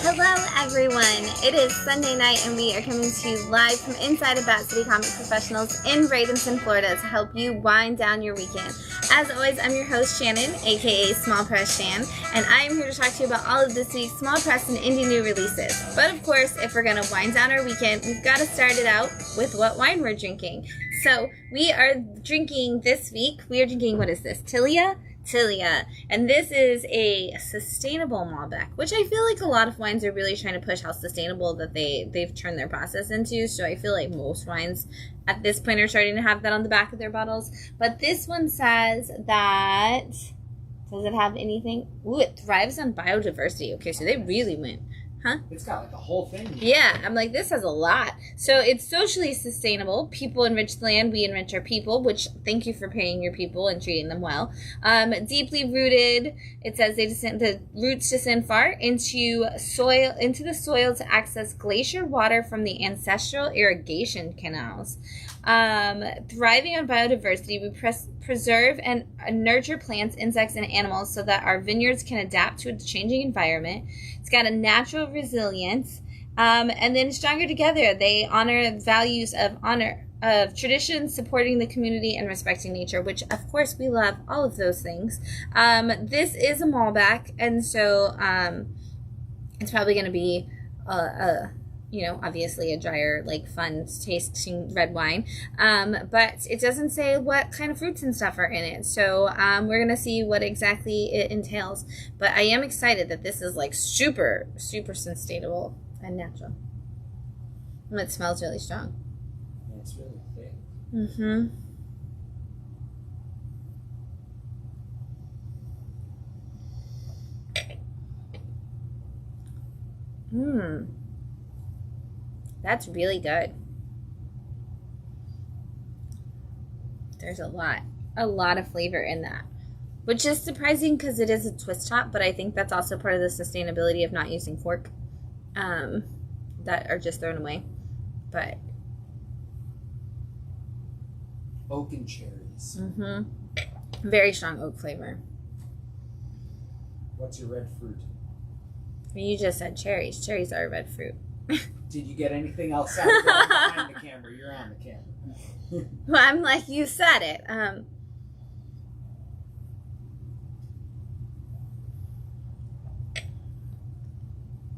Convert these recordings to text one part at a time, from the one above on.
Hello everyone, it is Sunday night and we are coming to you live from inside of Bat City Comic Professionals in Bradenton, Florida to help you wind down your weekend. As always, I'm your host Shannon, aka Small Press Shann, and I am here to talk to you about all of this week's small press and indie new releases. But of course, if we're going to wind down our weekend, we've got to start it out with what wine we're drinking. So we are drinking this week, what is this, Tilia, and this is a sustainable Malbec, which I feel like a lot of wines are really trying to push how sustainable that they've turned their process into. So I feel like most wines at this point are starting to have that on the back of their bottles. But this one says that, does it have anything? Ooh, it thrives on biodiversity. Okay, so they really went. Huh? It's got like a whole thing. Yeah, I'm like, this has a lot. So it's socially sustainable. People enrich the land, we enrich our people, which thank you for paying your people and treating them well. Deeply rooted, it says the roots descend far into the soil to access glacier water from the ancestral irrigation canals. Thriving on biodiversity, we preserve and nurture plants, insects, and animals so that our vineyards can adapt to a changing environment. It's got a natural resilience. And then Stronger Together, they honor values of tradition, supporting the community, and respecting nature, which of course we love all of those things. This is a Malbec, and so it's probably going to be obviously a drier, like fun tasting red wine. But it doesn't say what kind of fruits and stuff are in it. So we're going to see what exactly it entails. But I am excited that this is like super, super sustainable and natural. And it smells really strong. Yeah, it's really thick. Mm-hmm. Mmm. That's really good. There's a lot of flavor in that, which is surprising because it is a twist top, but I think that's also part of the sustainability of not using fork that are just thrown away. But oak and cherries. Mm-hmm. Very strong oak flavor. What's your red fruit? You just said cherries. Cherries are a red fruit. Did you get anything else out of there behind the camera? You're on the camera. Well, I'm like, you said it.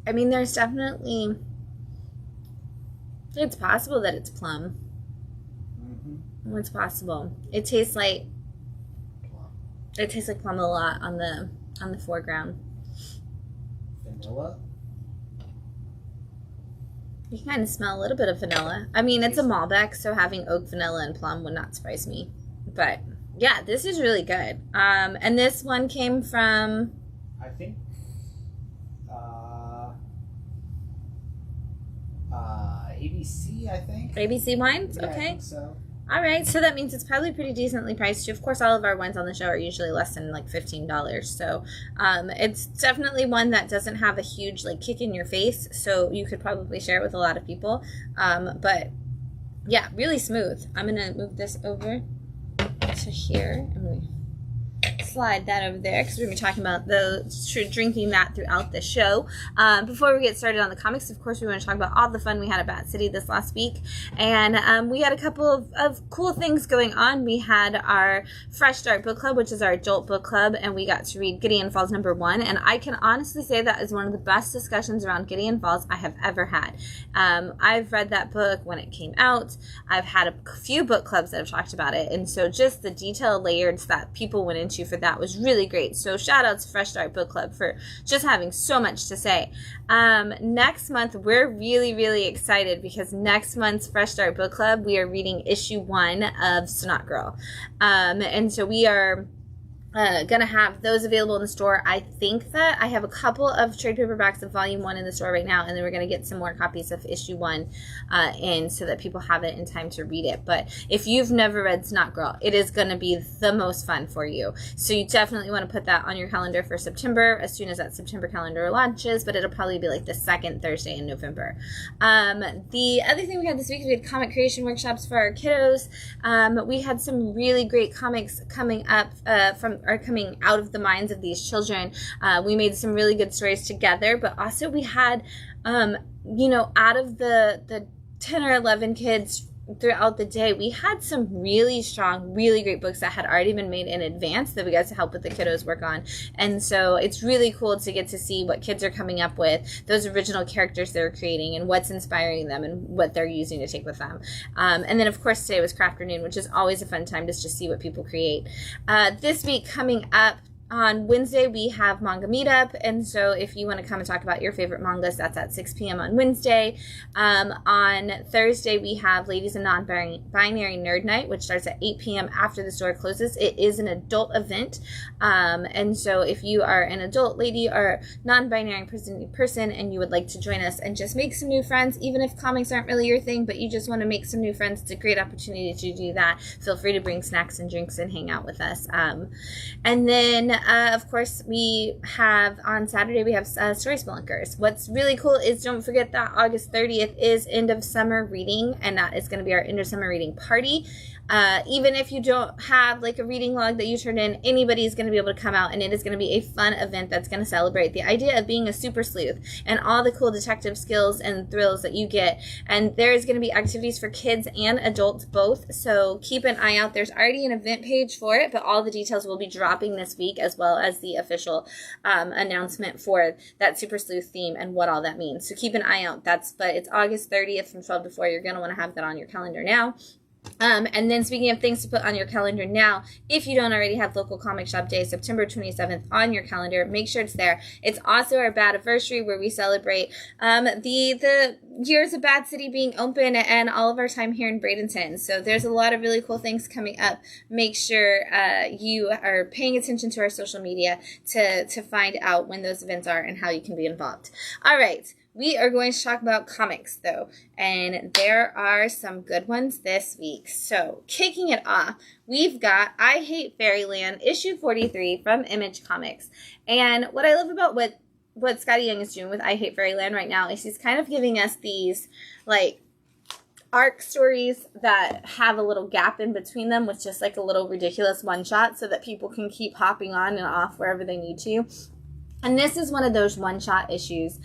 I mean, there's definitely, it's possible that it's plum. Mm-hmm. It's possible. It tastes like plum a lot on the foreground. Vanilla? You can kind of smell a little bit of vanilla. I mean, it's a Malbec, so having oak, vanilla, and plum would not surprise me. But yeah, this is really good. And this one came from, I think, ABC. I think ABC Wines. Yeah, Okay. I think so. All right, so that means it's probably pretty decently priced too. Of course, all of our wines on the show are usually less than like $15. So it's definitely one that doesn't have a huge like kick in your face. So you could probably share it with a lot of people. But yeah, really smooth. I'm going to move this over to here. I'm going to slide that over there because we're going to be talking about drinking that throughout the show. Before we get started on the comics, of course, we want to talk about all the fun we had at Bat City this last week. And we had a couple of cool things going on. We had our Fresh Start Book Club, which is our adult book club, and we got to read Gideon Falls #1. And I can honestly say that is one of the best discussions around Gideon Falls I have ever had. I've read that book when it came out. I've had a few book clubs that have talked about it. And so just the detailed layers that people went into for that was really great. So shout out to Fresh Start Book Club for just having so much to say. Next month, we're really, really excited because next month's Fresh Start Book Club, we are reading issue 1 of Snot Girl. And so we are gonna have those available in the store. I think that I have a couple of trade paperbacks of volume 1 in the store right now, and then we're gonna get some more copies of issue 1 in so that people have it in time to read it. But if you've never read Snot Girl, it is gonna be the most fun for you. So you definitely want to put that on your calendar for September as soon as that September calendar launches, but it'll probably be like the second Thursday in November. The other thing we had this week is we had comic creation workshops for our kiddos. We had some really great comics coming up from are coming out of the minds of these children. We made some really good stories together, but also we had, out of the 10 or 11 kids throughout the day, we had some really strong, really great books that had already been made in advance that we got to help with the kiddos work on. And so it's really cool to get to see what kids are coming up with, those original characters they're creating, and what's inspiring them and what they're using to take with them. And then, of course, today was Crafternoon, which is always a fun time to just see what people create. This week coming up, on Wednesday, we have Manga Meetup, and so if you want to come and talk about your favorite mangas, that's at 6 p.m. on Wednesday. On Thursday, we have Ladies and Non-Binary Nerd Night, which starts at 8 p.m. after the store closes. It is an adult event, and so if you are an adult lady or non-binary person and you would like to join us and just make some new friends, even if comics aren't really your thing, but you just want to make some new friends, it's a great opportunity to do that. Feel free to bring snacks and drinks and hang out with us. And then of course, we have on Saturday, we have Story Spelunkers. What's really cool is don't forget that August 30th is end of summer reading, and that is going to be our end of summer reading party. Even if you don't have like a reading log that you turn in, anybody is going to be able to come out, and it is going to be a fun event that's going to celebrate the idea of being a super sleuth and all the cool detective skills and thrills that you get. And there is going to be activities for kids and adults both, so keep an eye out. There's already an event page for it, but all the details will be dropping this week, as well as the official announcement for that super sleuth theme and what all that means. So keep an eye out. But it's August 30th from 12 to 4. You're going to want to have that on your calendar now. And then speaking of things to put on your calendar now, if you don't already have local comic shop day, September 27th on your calendar, make sure it's there. It's also our Bad Anniversary, where we celebrate the years of Bad City being open and all of our time here in Bradenton. So there's a lot of really cool things coming up. Make sure you are paying attention to our social media to find out when those events are and how you can be involved. All right. We are going to talk about comics, though, and there are some good ones this week. So, kicking it off, we've got I Hate Fairyland, issue 43 from Image Comics. And what I love about what Scotty Young is doing with I Hate Fairyland right now is he's kind of giving us these, like, arc stories that have a little gap in between them with just, like, a little ridiculous one-shot so that people can keep hopping on and off wherever they need to. And this is one of those one-shot issues.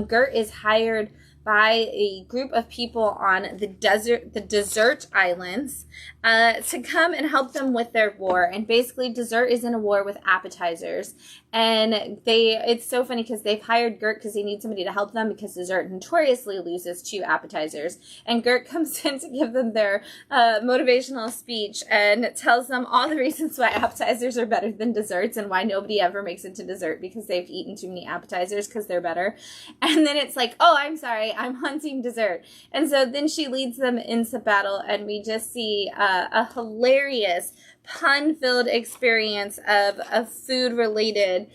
Gert is hired by a group of people on the desert islands to come and help them with their war. And basically, Desert is in a war with appetizers. And it's so funny because they've hired Gert because they need somebody to help them, because Desert notoriously loses to appetizers. And Gert comes in to give them their motivational speech and tells them all the reasons why appetizers are better than desserts and why nobody ever makes it to dessert because they've eaten too many appetizers because they're better. And then it's like, oh, I'm sorry, I'm hunting dessert. And so then she leads them into battle, and we just see a hilarious pun-filled experience of food-related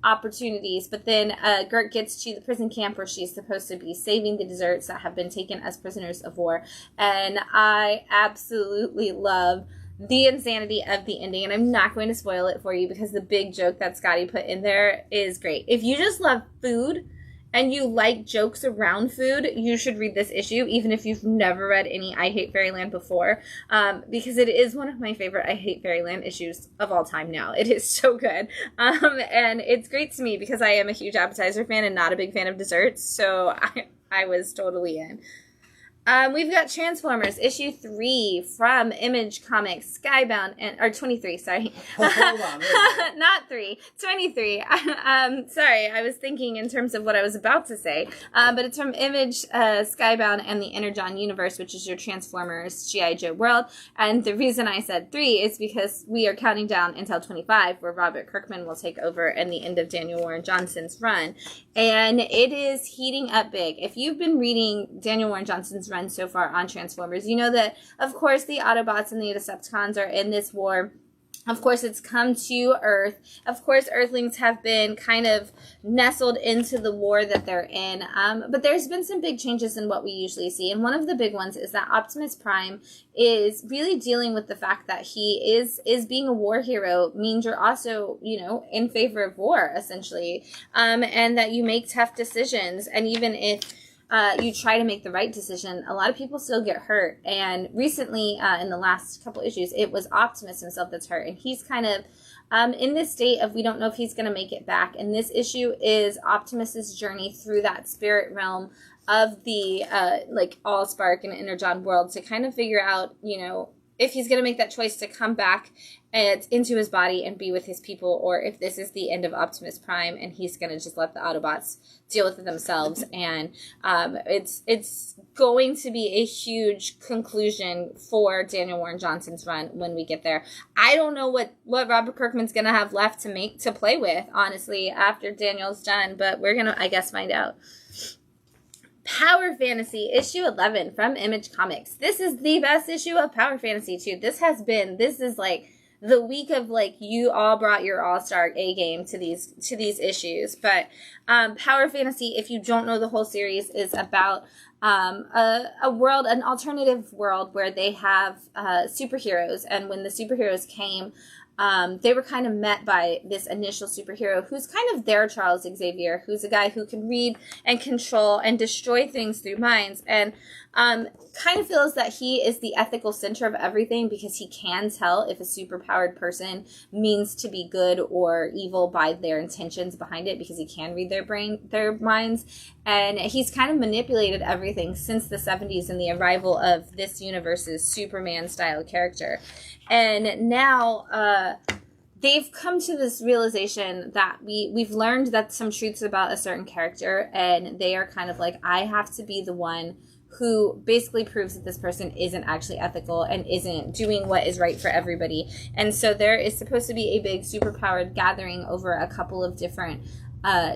opportunities. But then Gert gets to the prison camp where she's supposed to be saving the desserts that have been taken as prisoners of war. And I absolutely love the insanity of the ending. And I'm not going to spoil it for you because the big joke that Scotty put in there is great. If you just love food and you like jokes around food, you should read this issue, even if you've never read any I Hate Fairyland before, because it is one of my favorite I Hate Fairyland issues of all time now. It is so good. And it's great to me because I am a huge appetizer fan and not a big fan of desserts, so I was totally in. We've got Transformers, issue 3 from Image Comics, Skybound, or 23, sorry. Hold on. Not 3, 23. Sorry, I was thinking in terms of what I was about to say. But it's from Image, Skybound, and the Energon Universe, which is your Transformers G.I. Joe world. And the reason I said 3 is because we are counting down until 25, where Robert Kirkman will take over in the end of Daniel Warren Johnson's run. And it is heating up big. If you've been reading Daniel Warren Johnson's run so far on Transformers, you know that, of course, the Autobots and the Decepticons are in this war. Of course, it's come to Earth. Of course, Earthlings have been kind of nestled into the war that they're in. But there's been some big changes in what we usually see. And one of the big ones is that Optimus Prime is really dealing with the fact that he is being a war hero means you're also, in favor of war, essentially. And that you make tough decisions. And even if you try to make the right decision, a lot of people still get hurt. And recently, in the last couple issues, it was Optimus himself that's hurt. And he's kind of in this state of we don't know if he's going to make it back. And this issue is Optimus's journey through that spirit realm of the like Allspark and Energon world to kind of figure out, you know, if he's going to make that choice to come back into his body and be with his people, or if this is the end of Optimus Prime and he's going to just let the Autobots deal with it themselves. And it's going to be a huge conclusion for Daniel Warren Johnson's run when we get there. I don't know what Robert Kirkman's going to have left to play with, honestly, after Daniel's done, but we're going to, I guess, find out. Power Fantasy, issue 11 from Image Comics. This is the best issue of Power Fantasy, too. This is like the week of, like, you all brought your all-star A game to these issues. But Power Fantasy, if you don't know the whole series, is about a world, an alternative world where they have superheroes. And when the superheroes came, they were kind of met by this initial superhero who's kind of their Charles Xavier, who's a guy who can read and control and destroy things through minds, and kind of feels that he is the ethical center of everything because he can tell if a superpowered person means to be good or evil by their intentions behind it, because he can read their minds. And he's kind of manipulated everything since the 70s and the arrival of this universe's Superman-style character. And now they've come to this realization that we've learned that some truths about a certain character, and they are kind of like, I have to be the one who basically proves that this person isn't actually ethical and isn't doing what is right for everybody. And so there is supposed to be a big superpowered gathering over a couple of different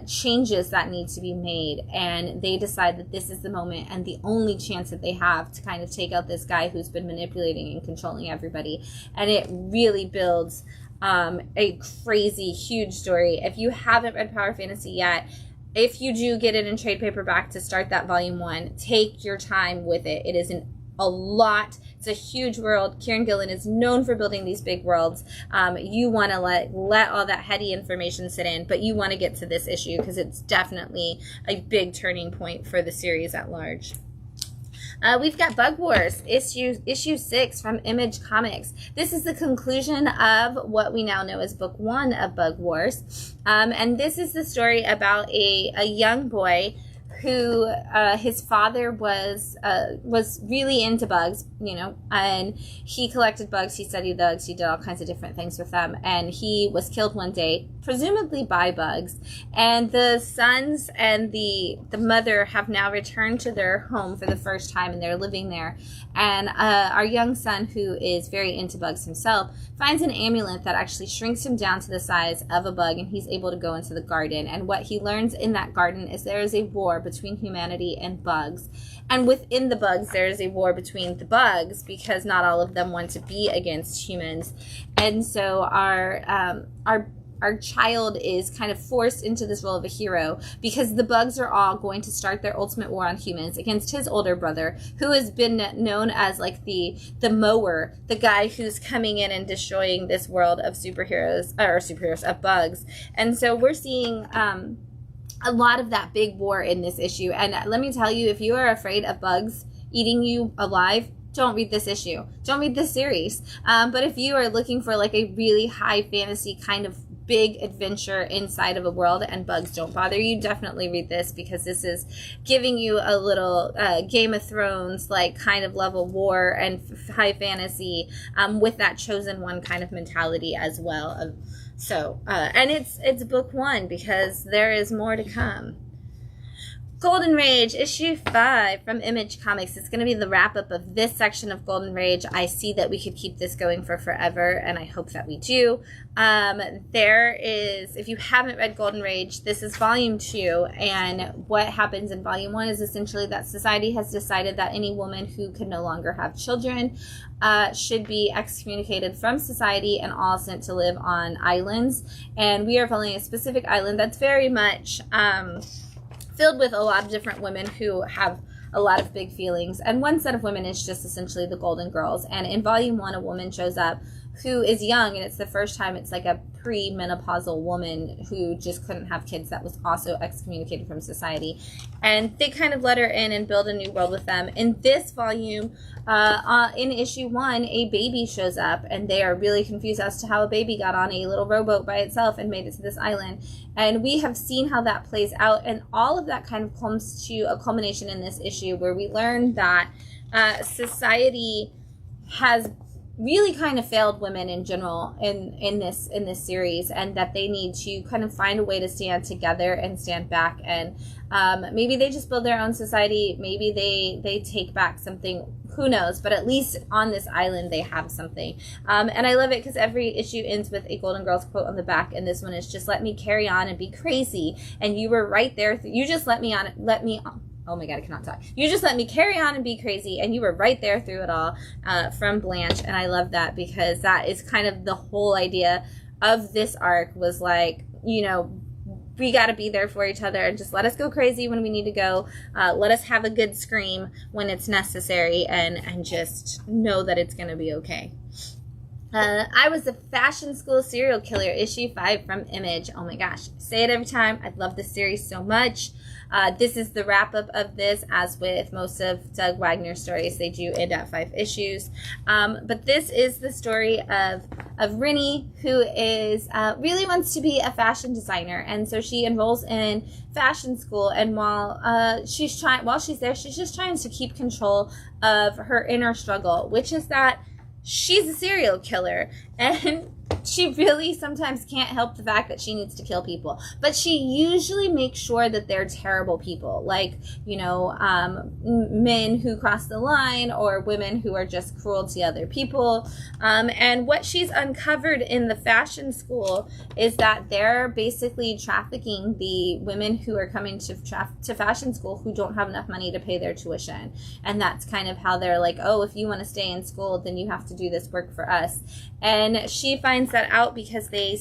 changes that need to be made, and they decide that this is the moment and the only chance that they have to kind of take out this guy who's been manipulating and controlling everybody. And it really builds a crazy, huge story. If you haven't read Power Fantasy yet, if you do get it in trade paperback to start that volume 1, take your time with it. It is a lot. It's a huge world. Kieran Gillen is known for building these big worlds. You want to let all that heady information sit in, but you want to get to this issue because it's definitely a big turning point for the series at large. We've got Bug Wars, issue 6 from Image Comics. This is the conclusion of what we now know as book 1 of Bug Wars. And this is the story about a young boy who his father was really into bugs, you know, and he collected bugs, he studied bugs, he did all kinds of different things with them, and he was killed one day, presumably by bugs. And the sons and the mother have now returned to their home for the first time, and they're living there. And our young son, who is very into bugs himself, finds an amulet that actually shrinks him down to the size of a bug, and he's able to go into the garden. And what he learns in that garden is there is a war between humanity and bugs. And within the bugs, there is a war between the bugs because not all of them want to be against humans. And so our child is kind of forced into this role of a hero because the bugs are all going to start their ultimate war on humans against his older brother, who has been known as like the mower, the guy who's coming in and destroying this world of of bugs. And so we're seeing a lot of that big war in this issue. And let me tell you, if you are afraid of bugs eating you alive, don't read this issue. Don't read this series. But if you are looking for like a really high fantasy kind of big adventure inside of a world and bugs don't bother you, definitely read this, because this is giving you a little Game of Thrones like kind of level war and high fantasy with that chosen one kind of mentality as well. And it's book 1 because there is more to come. Golden Rage, issue 5 from Image Comics. It's going to be the wrap-up of this section of Golden Rage. I see that we could keep this going for forever, and I hope that we do. If you haven't read Golden Rage, this is volume 2, and what happens in volume 1 is essentially that society has decided that any woman who can no longer have children should be excommunicated from society and all sent to live on islands. And we are following a specific island that's very much filled with a lot of different women who have a lot of big feelings. And one set of women is just essentially the Golden Girls. And in volume 1, a woman shows up who is young, and it's the first time it's like a pre-menopausal woman who just couldn't have kids that was also excommunicated from society. And they kind of let her in and build a new world with them. In this volume, in issue 1, a baby shows up, and they are really confused as to how a baby got on a little rowboat by itself and made it to this island. And we have seen how that plays out, and all of that kind of comes to a culmination in this issue where we learn that society has really kind of failed women in general in this series, and that they need to kind of find a way to stand together and stand back, and maybe they just build their own society, maybe they take back something, who knows, but at least on this island they have something. And I love it because every issue ends with a Golden Girls quote on the back, and this one is, just let me carry on and be crazy, and you were right there, you just let me oh my God, I cannot talk. You just let me carry on and be crazy, and you were right there through it all, from Blanche. And I love that because that is kind of the whole idea of this arc, was like, you know, we got to be there for each other and just let us go crazy when we need to go. Let us have a good scream when it's necessary, and just know that it's going to be okay. I Was a Fashion School Serial Killer, issue 5 from Image. Oh my gosh, I say it every time. I love this series so much. This is the wrap-up of this. As with most of Doug Wagner's stories, they do end at 5 issues. But this is the story of Rennie, who is really wants to be a fashion designer, and so she enrolls in fashion school. And while she's there, she's just trying to keep control of her inner struggle, which is that she's a serial killer, and she really sometimes can't help the fact that she needs to kill people, but she usually makes sure that they're terrible people, like, you know, men who cross the line, or women who are just cruel to other people. And what she's uncovered in the fashion school is that they're basically trafficking the women who are coming to fashion school who don't have enough money to pay their tuition. And that's kind of how they're like, oh, if you want to stay in school, then you have to do this work for us. And she finds that out because they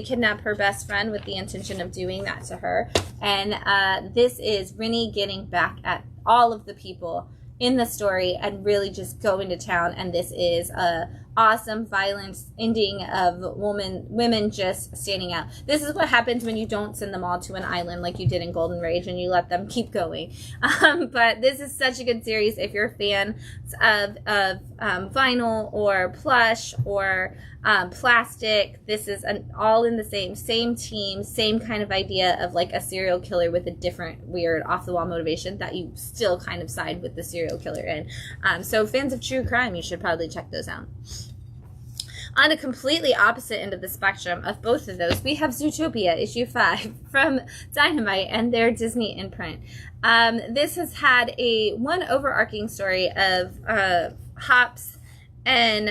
kidnap her best friend with the intention of doing that to her. And this is Rennie getting back at all of the people in the story and really just going to town. And this is a awesome violent ending of women just standing out. This is what happens when you don't send them all to an island like you did in Golden Rage, and you let them keep going. But this is such a good series if you're a fan of vinyl or plush or plastic. This is all in the same team, same kind of idea of like a serial killer with a different weird off the wall motivation that you still kind of side with the serial killer in. So fans of true crime, you should probably check those out. On a completely opposite end of the spectrum of both of those, we have Zootopia, issue 5 from Dynamite and their Disney imprint. This has had one overarching story of Hops and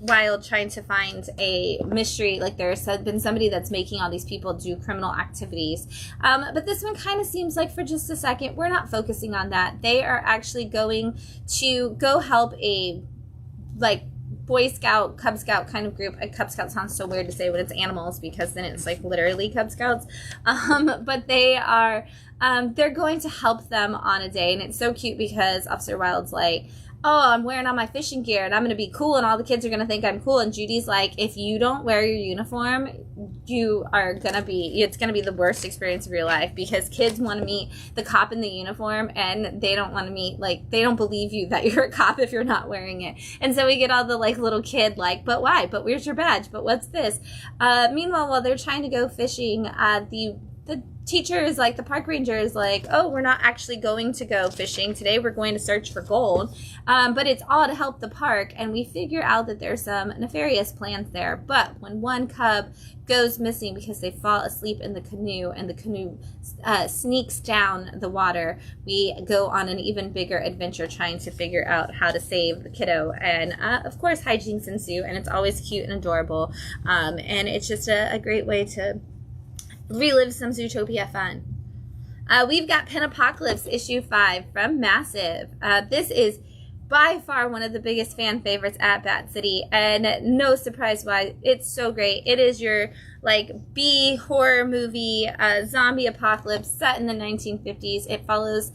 Wild trying to find a mystery, like there's been somebody that's making all these people do criminal activities. But this one kind of seems like for just a second, we're not focusing on that. They are actually going to go help a like Boy Scout, Cub Scout kind of group. Cub Scout sounds so weird to say when it's animals, because then it's like literally Cub Scouts. But they are, they're going to help them on a day. And it's so cute because Officer Wild's like, oh, I'm wearing all my fishing gear and I'm going to be cool and all the kids are going to think I'm cool. And Judy's like, if you don't wear your uniform, it's going to be the worst experience of your life, because kids want to meet the cop in the uniform and they don't want to meet, like, they don't believe you that you're a cop if you're not wearing it. And so we get all the like little kid like, but why? But where's your badge? But what's this? Meanwhile, while they're trying to go fishing, the teacher is like, the park ranger is like, oh, we're not actually going to go fishing today. We're going to search for gold. But it's all to help the park. And we figure out that there's some nefarious plans there. But when one cub goes missing because they fall asleep in the canoe and the canoe sneaks down the water, we go on an even bigger adventure trying to figure out how to save the kiddo. And of course, hijinks ensue, and it's always cute and adorable. And it's just a great way to relive some Zootopia fun. We've got Pentapocalypse issue 5 from Massive. This is by far one of the biggest fan favorites at Bat City, and no surprise why. It's so great. It is your like B horror movie, zombie apocalypse set in the 1950s. It follows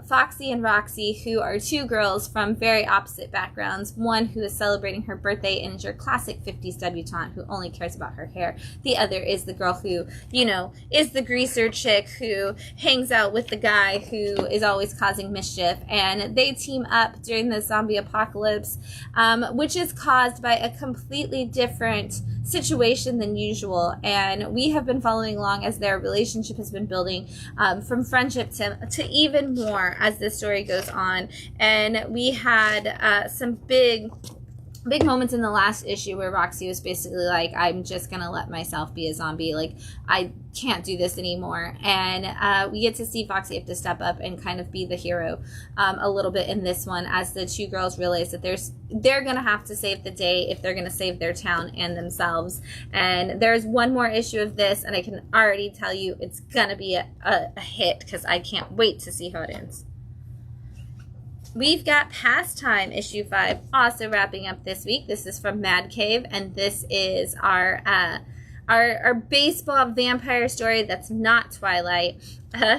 Foxy and Roxy, who are two girls from very opposite backgrounds. One who is celebrating her birthday and is your classic 50s debutante who only cares about her hair. The other is the girl who, you know, is the greaser chick who hangs out with the guy who is always causing mischief. And they team up during the zombie apocalypse, which is caused by a completely different situation than usual. And we have been following along as their relationship has been building, from friendship to even more as this story goes on. And we had some big moments in the last issue where Roxy was basically like, I'm just gonna let myself be a zombie, like I can't do this anymore. And we get to see Foxy have to step up and kind of be the hero a little bit in this one, as the two girls realize that they're gonna have to save the day if they're gonna save their town and themselves. And there's one more issue of this, and I can already tell you it's gonna be a hit, because I can't wait to see how it ends. We've got Pastime issue 5 also wrapping up this week. This is from Mad Cave, and this is our baseball vampire story that's not Twilight.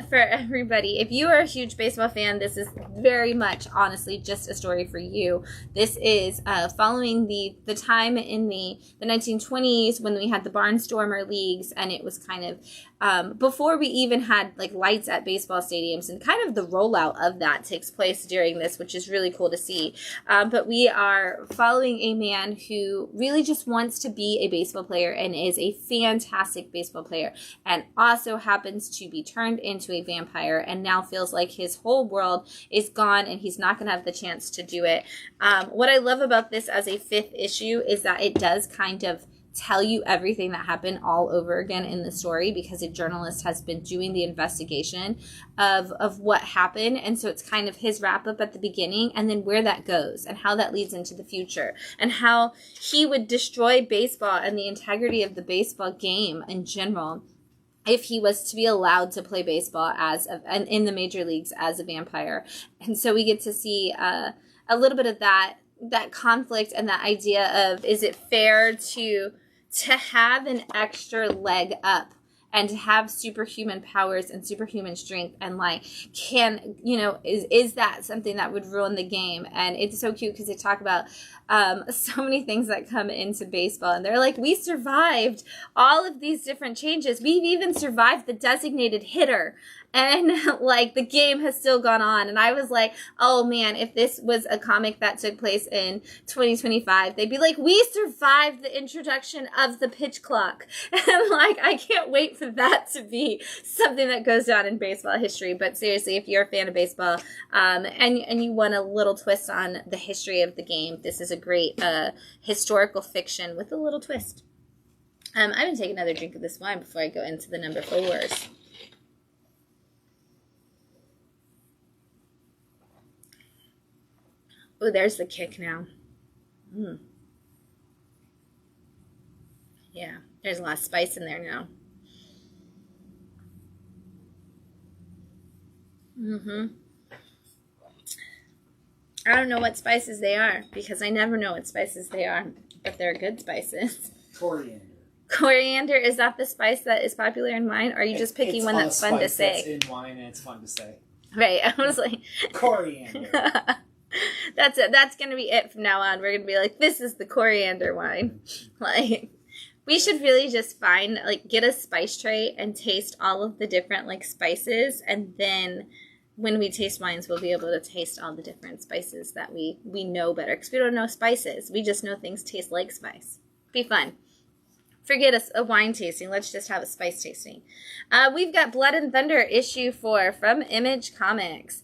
For everybody, if you are a huge baseball fan, this is very much, honestly, just a story for you. This is following the time in the 1920s when we had the Barnstormer leagues, and it was kind of before we even had like lights at baseball stadiums, and kind of the rollout of that takes place during this, which is really cool to see. But we are following a man who really just wants to be a baseball player and is a fantastic baseball player, and also happens to be turned into a vampire, and now feels like his whole world is gone and he's not going to have the chance to do it. What I love about this as a 5th issue is that it does kind of tell you everything that happened all over again in the story, because a journalist has been doing the investigation of what happened. And so it's kind of his wrap up at the beginning, and then where that goes and how that leads into the future, and how he would destroy baseball and the integrity of the baseball game in general if he was to be allowed to play baseball in the major leagues as a vampire. And so we get to see a little bit of that conflict, and that idea of, is it fair to have an extra leg up and to have superhuman powers and superhuman strength, and like, is that something that would ruin the game? And it's so cute because they talk about so many things that come into baseball, and they're like, we survived all of these different changes. We've even survived the designated hitter, and like the game has still gone on. And I was like, oh man, if this was a comic that took place in 2025, they'd be like, we survived the introduction of the pitch clock. And like, I can't wait for that to be something that goes down in baseball history. But seriously, if you're a fan of baseball, and you want a little twist on the history of the game, this is a great historical fiction with a little twist. I'm going to take another drink of this wine before I go into the number 4s. Oh, there's the kick now. Yeah, there's a lot of spice in there now. I don't know what spices they are, because I never know what spices they are, but they're good spices. Coriander. Coriander, is that the spice that is popular in wine, or are you just picking one that's fun to say? It's in wine and it's fun to say. Right, I was like... Coriander. That's it. That's going to be it from now on. We're going to be like, this is the coriander wine. Like, we should really just get a spice tray and taste all of the different, like, spices. And then when we taste wines, we'll be able to taste all the different spices that we know better. Because we don't know spices. We just know things taste like spice. Be fun. Forget a wine tasting. Let's just have a spice tasting. We've got Blood and Thunder issue 4 from Image Comics.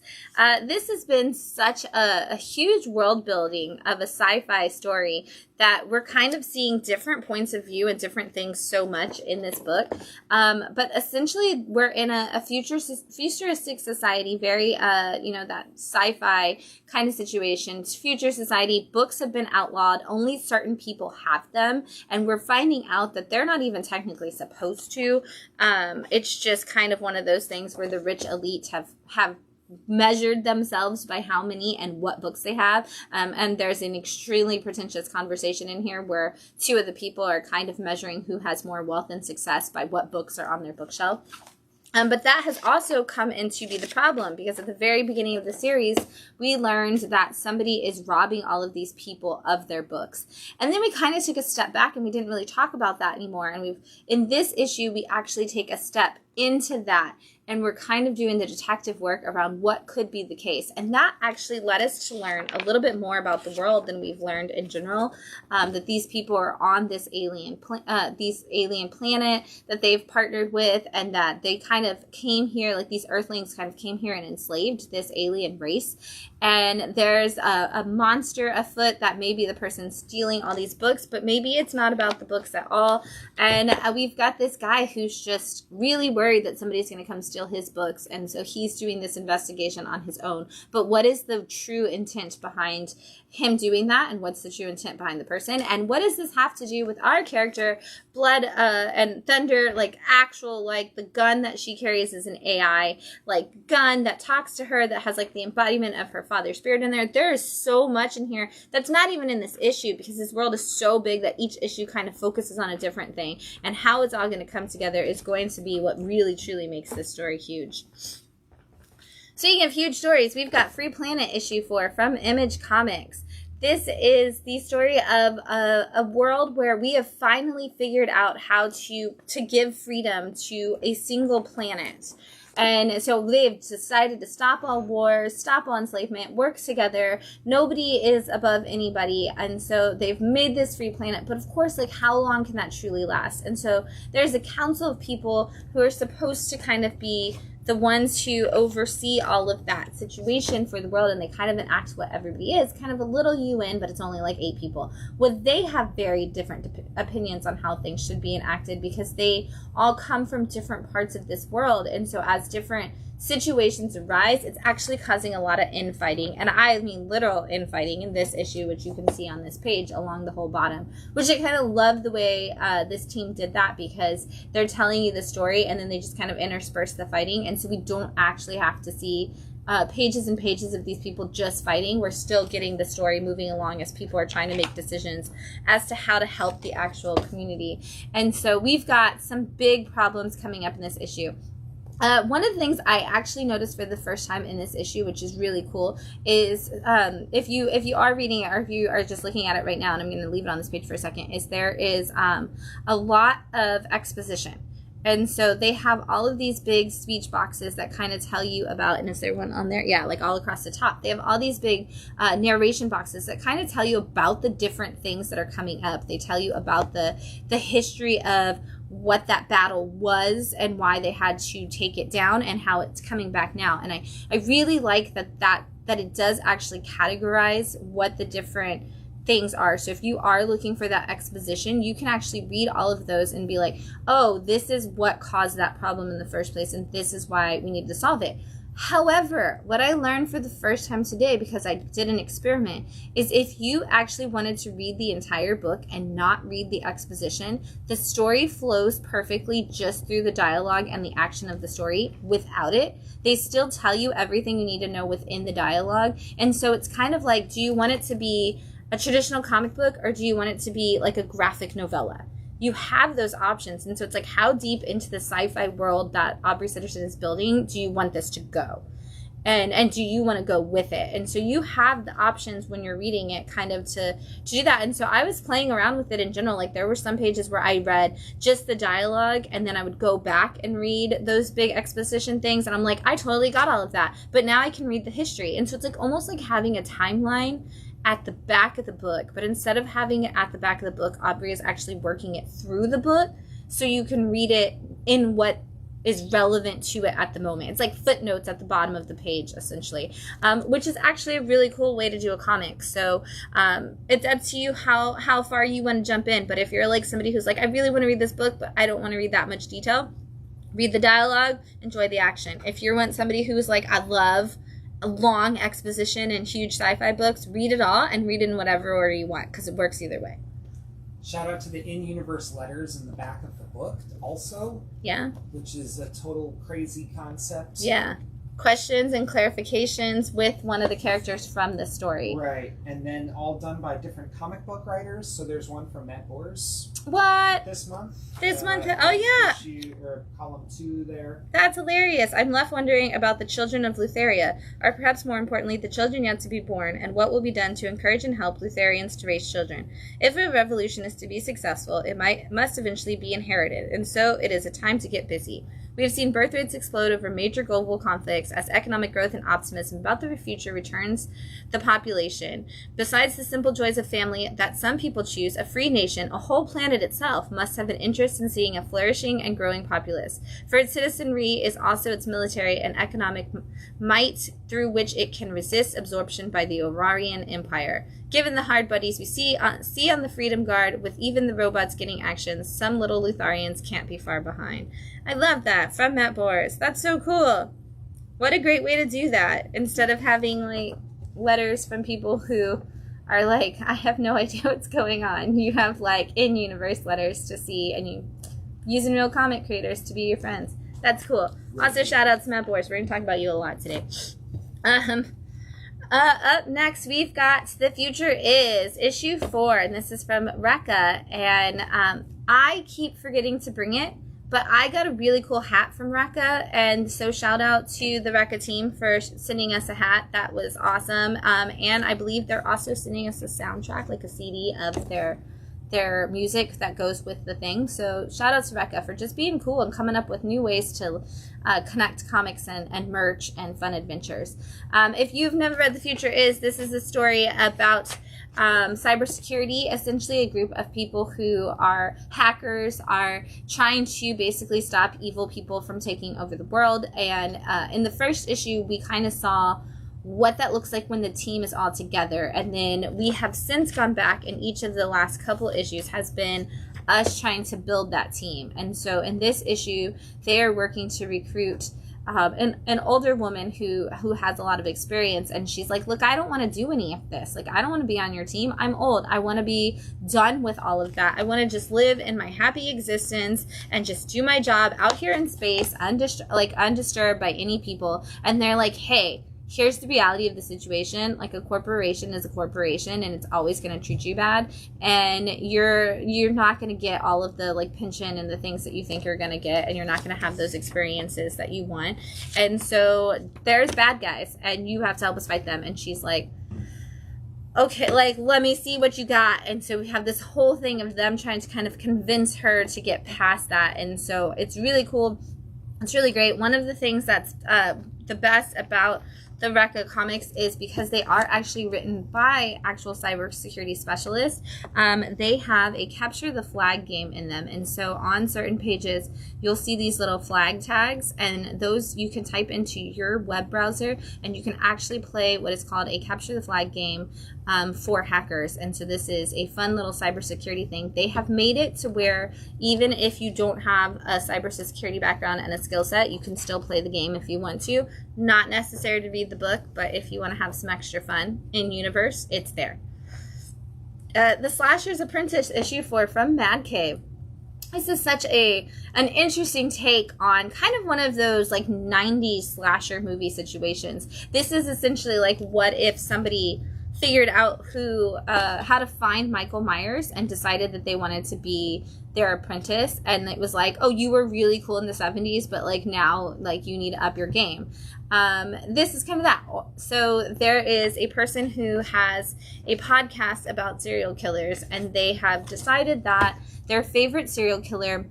This has been such a huge world building of a sci-fi story that we're kind of seeing different points of view and different things so much in this book. But essentially, we're in a futuristic society, very, that sci-fi kind of situation. It's future society. Books have been outlawed. Only certain people have them. And we're finding out that they're not even technically supposed to. It's just kind of one of those things where the rich elite have measured themselves by how many and what books they have. And there's an extremely pretentious conversation in here where two of the people are kind of measuring who has more wealth and success by what books are on their bookshelf. But that has also come in to be the problem, because at the very beginning of the series, we learned that somebody is robbing all of these people of their books. And then we kind of took a step back and we didn't really talk about that anymore. And in this issue, we actually take a step into that, and we're kind of doing the detective work around what could be the case. And that actually led us to learn a little bit more about the world than we've learned in general, that these people are on this alien planet that they've partnered with, and that they kind of came here, like these earthlings kind of came here and enslaved this alien race. And there's a monster afoot that may be the person stealing all these books, but maybe it's not about the books at all. And we've got this guy who's just really worried that somebody's going to come steal his books, and so he's doing this investigation on his own. But what is the true intent behind him doing that, and what's the true intent behind the person, and what does this have to do with our character, Blood and Thunder, like actual, like the gun that she carries is an AI, like gun that talks to her, that has like the embodiment of her father's spirit in there. There is so much in here that's not even in this issue, because this world is so big that each issue kind of focuses on a different thing, and how it's all going to come together is going to be what really truly makes this story huge. Speaking of huge stories, we've got Free Planet issue 4 from Image Comics. This is the story of a world where we have finally figured out how to give freedom to a single planet. And so they've decided to stop all wars, stop all enslavement, work together. Nobody is above anybody. And so they've made this free planet. But of course, like, how long can that truly last? And so there's a council of people who are supposed to kind of be the ones who oversee all of that situation for the world, and they kind of enact what everybody is, kind of a little UN, but it's only like 8 people. Well, they have very different opinions on how things should be enacted, because they all come from different parts of this world, and so as different situations arise, it's actually causing a lot of infighting, and I mean literal infighting in this issue, which you can see on this page along the whole bottom, which I kind of love the way this team did that, because they're telling you the story and then they just kind of intersperse the fighting, and so we don't actually have to see pages and pages of these people just fighting. We're still getting the story moving along as people are trying to make decisions as to how to help the actual community. And so we've got some big problems coming up in this issue. One of the things I actually noticed for the first time in this issue, which is really cool, is if you are reading it, or if you are just looking at it right now, and I'm going to leave it on this page for a second, is there is a lot of exposition. And so they have all of these big speech boxes that kind of tell you about, and is there one on there? Yeah, like all across the top. They have all these big narration boxes that kind of tell you about the different things that are coming up. They tell you about the history of what that battle was and why they had to take it down and how it's coming back now. And I really like that it does actually categorize what the different things are. So if you are looking for that exposition, you can actually read all of those and be like, oh, this is what caused that problem in the first place, and this is why we need to solve it. However, what I learned for the first time today, because I did an experiment, is if you actually wanted to read the entire book and not read the exposition, the story flows perfectly just through the dialogue and the action of the story without it. They still tell you everything you need to know within the dialogue. And so it's kind of like, do you want it to be a traditional comic book, or do you want it to be like a graphic novella? You have those options. And so it's like, how deep into the sci-fi world that Aubrey Sitterson is building do you want this to go? And do you want to go with it? And so you have the options when you're reading it kind of to do that. And so I was playing around with it in general. Like, there were some pages where I read just the dialogue, and then I would go back and read those big exposition things. And I'm like, I totally got all of that. But now I can read the history. And so it's like almost like having a timeline at the back of the book, but instead of having it at the back of the book, Aubrey is actually working it through the book, so you can read it in what is relevant to it at the moment. It's like footnotes at the bottom of the page, essentially, which is actually a really cool way to do a comic. So it's up to you how far you want to jump in. But if you're like somebody who's like, I really want to read this book, but I don't want to read that much detail, read the dialogue, enjoy the action. If you want somebody who's like, I love a long exposition and huge sci-fi books, read it all and read it in whatever order you want, because it works either way. Shout out to the in-universe letters in the back of the book also. Yeah. Which is a total crazy concept. Yeah. questions and clarifications with one of the characters from the story. Right, and then all done by different comic book writers. So there's one from Matt Bors. What? This month. Oh, yeah. Or column 2 there. That's hilarious. I'm left wondering about the children of Lutheria, or perhaps more importantly, the children yet to be born, and what will be done to encourage and help Lutherians to raise children. If a revolution is to be successful, it must eventually be inherited, and so it is a time to get busy. We have seen birth rates explode over major global conflicts as economic growth and optimism about the future returns the population. Besides the simple joys of family that some people choose, a free nation, a whole planet itself, must have an interest in seeing a flourishing and growing populace. For its citizenry is also its military and economic might through which it can resist absorption by the Aurarian Empire. Given the hard buddies we see on the Freedom Guard, with even the robots getting actions, some little Lutherians can't be far behind. I love that. From Matt Bors. That's so cool. What a great way to do that. Instead of having, like, letters from people who are like, I have no idea what's going on. You have, like, in-universe letters to see, and you using real comic creators to be your friends. That's cool. Also, shout out to Matt Bors. We're going to talk about you a lot today. Up next, we've got The Future Is, issue 4, and this is from Rekka, and I keep forgetting to bring it, but I got a really cool hat from Rekka, and so shout out to the Rekka team for sending us a hat. That was awesome, and I believe they're also sending us a soundtrack, like a CD of their music that goes with the thing. So shout out to Rekka for just being cool and coming up with new ways to connect comics and merch and fun adventures. If you've never read The Future Is, this is a story about cybersecurity. Essentially a group of people who are hackers, are trying to basically stop evil people from taking over the world. And in the first issue, we kind of saw what that looks like when the team is all together. And then we have since gone back, and each of the last couple issues has been us trying to build that team. And so in this issue, they are working to recruit an older woman who has a lot of experience, and she's like, look, I don't want to do any of this. Like, I don't want to be on your team. I'm old. I want to be done with all of that. I want to just live in my happy existence and just do my job out here in space, undisturbed by any people. And they're like, hey, here's the reality of the situation. Like, a corporation is a corporation, and it's always going to treat you bad, and you're not going to get all of the, like, pension and the things that you think you're going to get, and you're not going to have those experiences that you want. And so there's bad guys, and you have to help us fight them. And she's like, okay, like, let me see what you got. And so we have this whole thing of them trying to kind of convince her to get past that. And so it's really cool. It's really great. One of the things that's the best about the Rekka comics is because they are actually written by actual cybersecurity specialists. They have a capture the flag game in them, and so on certain pages you'll see these little flag tags, and those you can type into your web browser, and you can actually play what is called a capture the flag game for hackers. And so this is a fun little cybersecurity thing. They have made it to where even if you don't have a cybersecurity background and a skill set, you can still play the game if you want to. Not necessary to read the book, but if you want to have some extra fun in universe, it's there. The Slasher's Apprentice, issue 4 from Mad Cave. This is such an interesting take on kind of one of those like 90s slasher movie situations. This is essentially like, what if somebody figured out how to find Michael Myers and decided that they wanted to be their apprentice, and it was like, oh, you were really cool in the 70s, but like now, like, you need to up your game. This is kind of that. So there is a person who has a podcast about serial killers, and they have decided that their favorite serial killer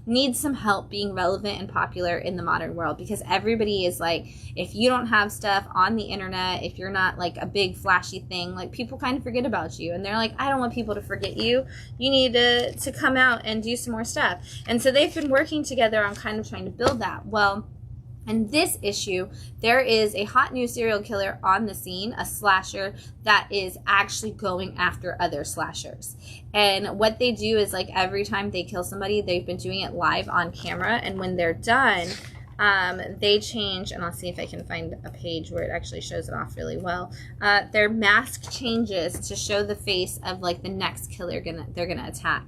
needs some help being relevant and popular in the modern world, because everybody is like, if you don't have stuff on the internet, if you're not like a big flashy thing, like, people kind of forget about you. And they're like, I don't want people to forget you. You need to come out and do some more stuff. And so they've been working together on kind of trying to build that. Well, in this issue, there is a hot new serial killer on the scene, a slasher that is actually going after other slashers. And what they do is, like, every time they kill somebody, they've been doing it live on camera. And when they're done, They change, and I'll see if I can find a page where it actually shows it off really well. Their mask changes to show the face of like the next killer they're gonna attack.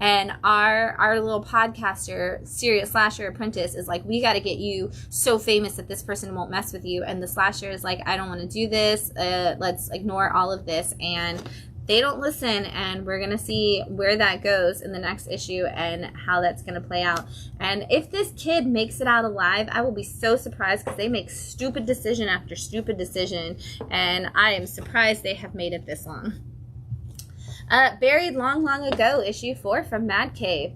And our little podcaster, serious slasher apprentice, is like, we got to get you so famous that this person won't mess with you. And the slasher is like, I don't want to do this. Let's ignore all of this. And they don't listen, and we're going to see where that goes in the next issue and how that's going to play out. And if this kid makes it out alive, I will be so surprised, because they make stupid decision after stupid decision, and I am surprised they have made it this long. Buried Long, Long Ago, issue 4 from Mad Cave.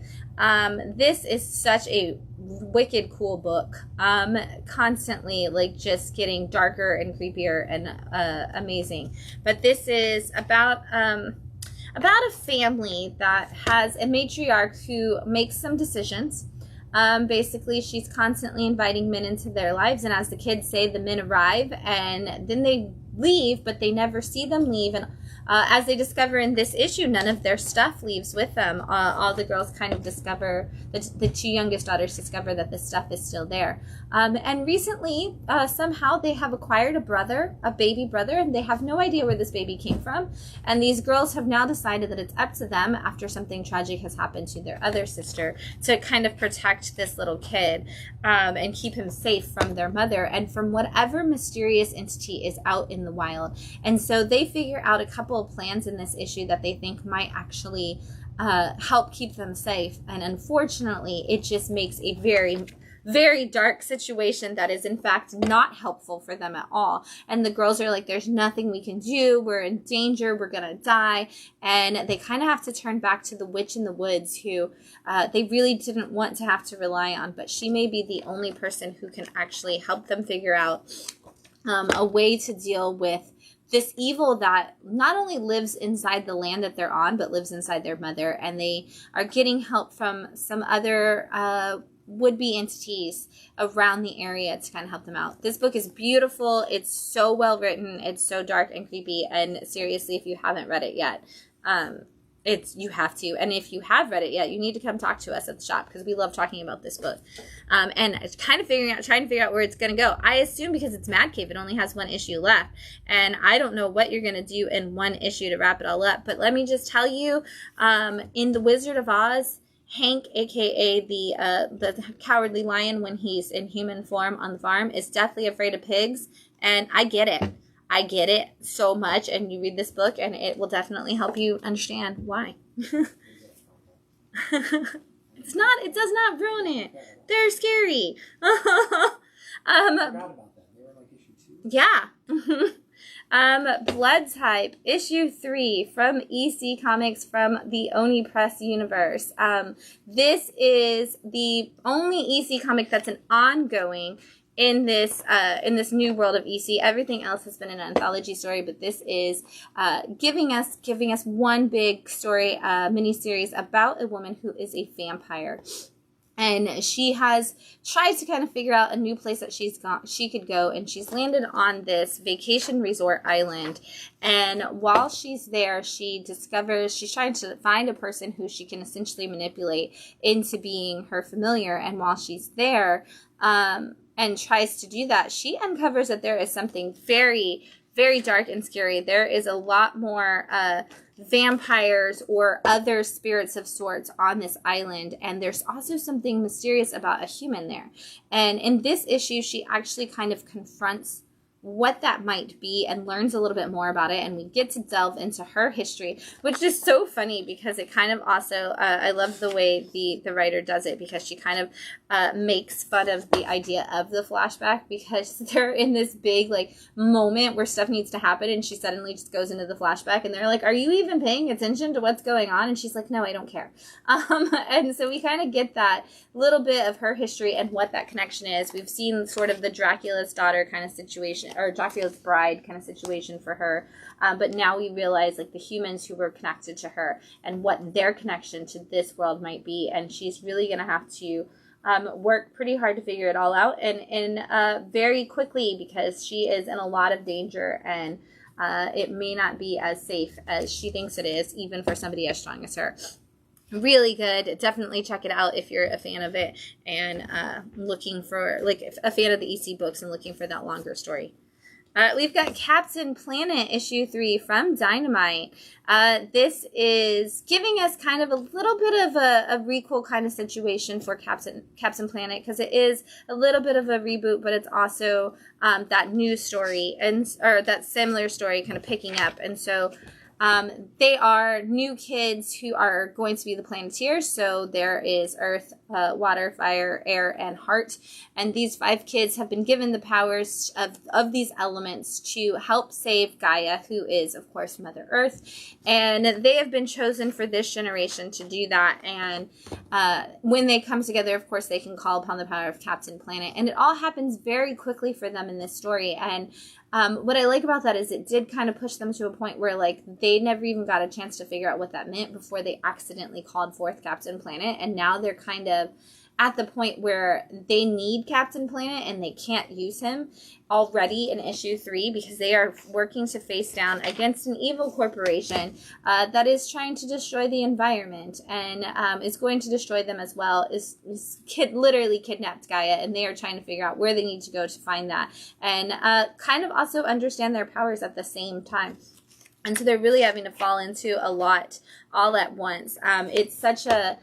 This is such a wicked cool book. Constantly like just getting darker and creepier and amazing. But this is about a family that has a matriarch who makes some decisions. Basically, she's constantly inviting men into their lives, and as the kids say, the men arrive and then they leave, but they never see them leave. And as they discover in this issue, none of their stuff leaves with them. All the girls kind of discover, the two youngest daughters discover that the stuff is still there. And recently, somehow they have acquired a baby brother, and they have no idea where this baby came from. And these girls have now decided that it's up to them, after something tragic has happened to their other sister, to kind of protect this little kid and keep him safe from their mother and from whatever mysterious entity is out in the wild. And so they figure out a couple of plans in this issue that they think might actually help keep them safe. And unfortunately, it just makes a very, very dark situation that is in fact not helpful for them at all. And the girls are like, there's nothing we can do. We're in danger. We're going to die. And they kind of have to turn back to the witch in the woods, who they really didn't want to have to rely on. But she may be the only person who can actually help them figure out a way to deal with this evil that not only lives inside the land that they're on, but lives inside their mother. And they are getting help from some other would-be entities around the area to kind of help them out. This book is beautiful. It's so well written. It's so dark and creepy. And seriously, if you haven't read it yet, you have to. And if you have read it yet, you need to come talk to us at the shop, because we love talking about this book. And trying to figure out where it's going to go. I assume because it's Mad Cave, it only has one issue left. And I don't know what you're going to do in one issue to wrap it all up. But let me just tell you, in The Wizard of Oz, Hank, aka the cowardly lion when he's in human form on the farm, is deathly afraid of pigs. And I get it. I get it so much, and you read this book and it will definitely help you understand why. It does not ruin it. They're scary. I forgot about that. They were like issue 2. Yeah. Blood Type, issue 3 from EC Comics, from the Oni Press universe. This is the only EC comic that's an ongoing in this new world of EC. Everything else has been an anthology story, but this is giving us one big story, mini-series about a woman who is a vampire. And she has tried to kind of figure out a new place that she could go, and she's landed on this vacation resort island. And while she's there, she's trying to find a person who she can essentially manipulate into being her familiar. And while she's there, and tries to do that, she uncovers that there is something very, very dark and scary. There is a lot more vampires or other spirits of sorts on this island, and there's also something mysterious about a human there. And in this issue, she actually kind of confronts what that might be and learns a little bit more about it, and we get to delve into her history, which is so funny because it kind of also I love the way the writer does it, because she kind of makes fun of the idea of the flashback, because they're in this big like moment where stuff needs to happen, and she suddenly just goes into the flashback, and they're like, are you even paying attention to what's going on? And she's like, no, I don't care. And so we kind of get that little bit of her history and what that connection is. We've seen sort of the Dracula's daughter kind of situation, or Dracula's bride kind of situation for her. But now we realize like the humans who were connected to her and what their connection to this world might be. And she's really going to have to work pretty hard to figure it all out, and very quickly, because she is in a lot of danger, and it may not be as safe as she thinks it is, even for somebody as strong as her. Really good. Definitely check it out if you're a fan of it and looking for, like, a fan of the EC books and looking for that longer story. We've got Captain Planet issue 3 from Dynamite. This is giving us kind of a little bit of a requel kind of situation for Captain Planet, because it is a little bit of a reboot, but it's also that new story or that similar story kind of picking up. And so they are new kids who are going to be the Planeteers. So there is Earth, Water, Fire, Air, and Heart. And these 5 kids have been given the powers of these elements to help save Gaia, who is, of course, Mother Earth. And they have been chosen for this generation to do that. And when they come together, of course, they can call upon the power of Captain Planet. And it all happens very quickly for them in this story. And what I like about that is it did kind of push them to a point where, like, they never even got a chance to figure out what that meant before they accidentally called forth Captain Planet. And now they're kind of at the point where they need Captain Planet and they can't use him already in issue 3 because they are working to face down against an evil corporation that is trying to destroy the environment and is going to destroy them as well. Literally kidnapped Gaia, and they are trying to figure out where they need to go to find that and kind of also understand their powers at the same time. And so they're really having to fall into a lot all at once. It's such a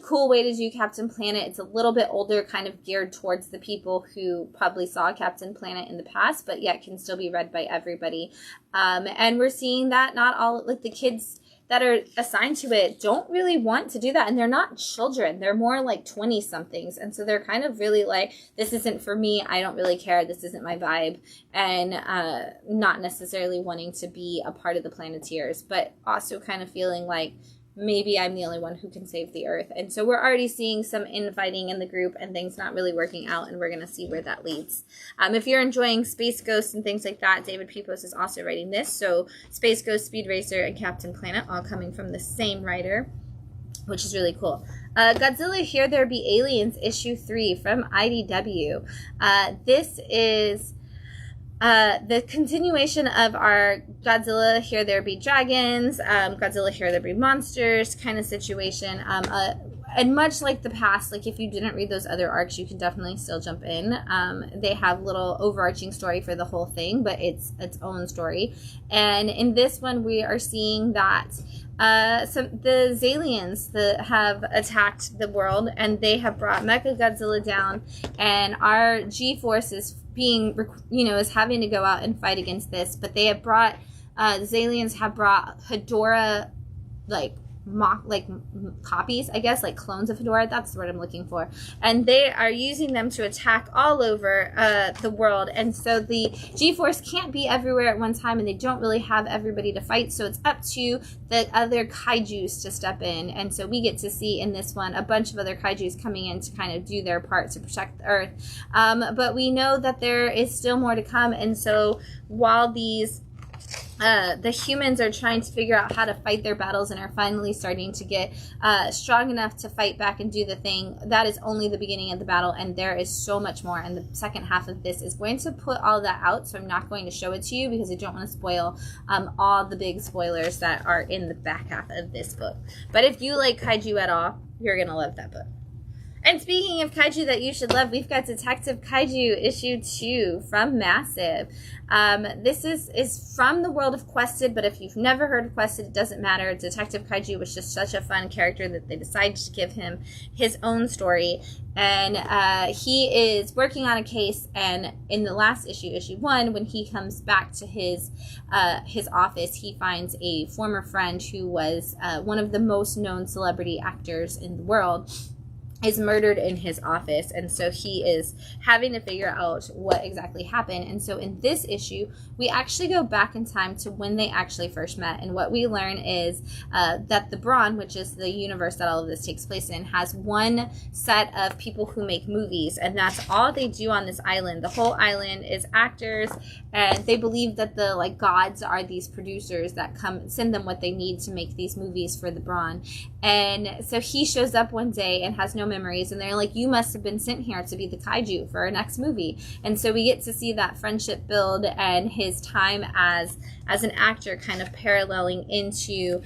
cool way to do Captain Planet. It's a little bit older, kind of geared towards the people who probably saw Captain Planet in the past, but yet can still be read by everybody. And we're seeing that not all, like, the kids that are assigned to it don't really want to do that. And they're not children. They're more like 20-somethings. And so they're kind of really like, this isn't for me. I don't really care. This isn't my vibe. And not necessarily wanting to be a part of the Planeteers, but also kind of feeling like, maybe I'm the only one who can save the Earth. And so we're already seeing some infighting in the group and things not really working out, and we're going to see where that leads. If you're enjoying Space Ghost and things like that, David Pepos is also writing this. So Space Ghost, Speed Racer, and Captain Planet all coming from the same writer, which is really cool. Godzilla Here There Be Aliens, issue 3 from IDW. This is the continuation of our Godzilla Here There Be Dragons, Godzilla Here There Be Monsters kind of situation. And much like the past, like if you didn't read those other arcs, you can definitely still jump in. They have little overarching story for the whole thing, but it's its own story. And in this one, we are seeing that the Zalians that have attacked the world, and they have brought Mecha Godzilla down, and our G-Force is is having to go out and fight against this. But they have brought the Zalians have brought Hedorah, copies, I guess, like clones of Hedorah. That's the word I'm looking for. And they are using them to attack all over the world. And so the G-Force can't be everywhere at one time, and they don't really have everybody to fight. So it's up to the other kaijus to step in. And so we get to see in this one a bunch of other kaijus coming in to kind of do their part to protect the Earth. But we know that there is still more to come. And so while the humans are trying to figure out how to fight their battles and are finally starting to get strong enough to fight back and do the thing. That is only the beginning of the battle, and there is so much more. And the second half of this is going to put all that out, so I'm not going to show it to you because I don't want to spoil all the big spoilers that are in the back half of this book. But if you like kaiju at all, you're going to love that book. And speaking of kaiju that you should love, we've got Detective Kaiju issue 2 from Massive. This is from the world of Quested, but if you've never heard of Quested, it doesn't matter. Detective Kaiju was just such a fun character that they decided to give him his own story. And he is working on a case, and in the last issue, issue 1, when he comes back to his office, he finds a former friend who was one of the most known celebrity actors in the world is murdered in his office. And so he is having to figure out what exactly happened. And so in this issue, we actually go back in time to when they actually first met. And what we learn is that the Brawn, which is the universe that all of this takes place in, has one set of people who make movies. And that's all they do on this island. The whole island is actors, and they believe that the gods are these producers that come send them what they need to make these movies for the Brawn. And so he shows up one day and has no memories, and they're like, you must have been sent here to be the kaiju for our next movie. And so we get to see that friendship build and his time as an actor kind of paralleling into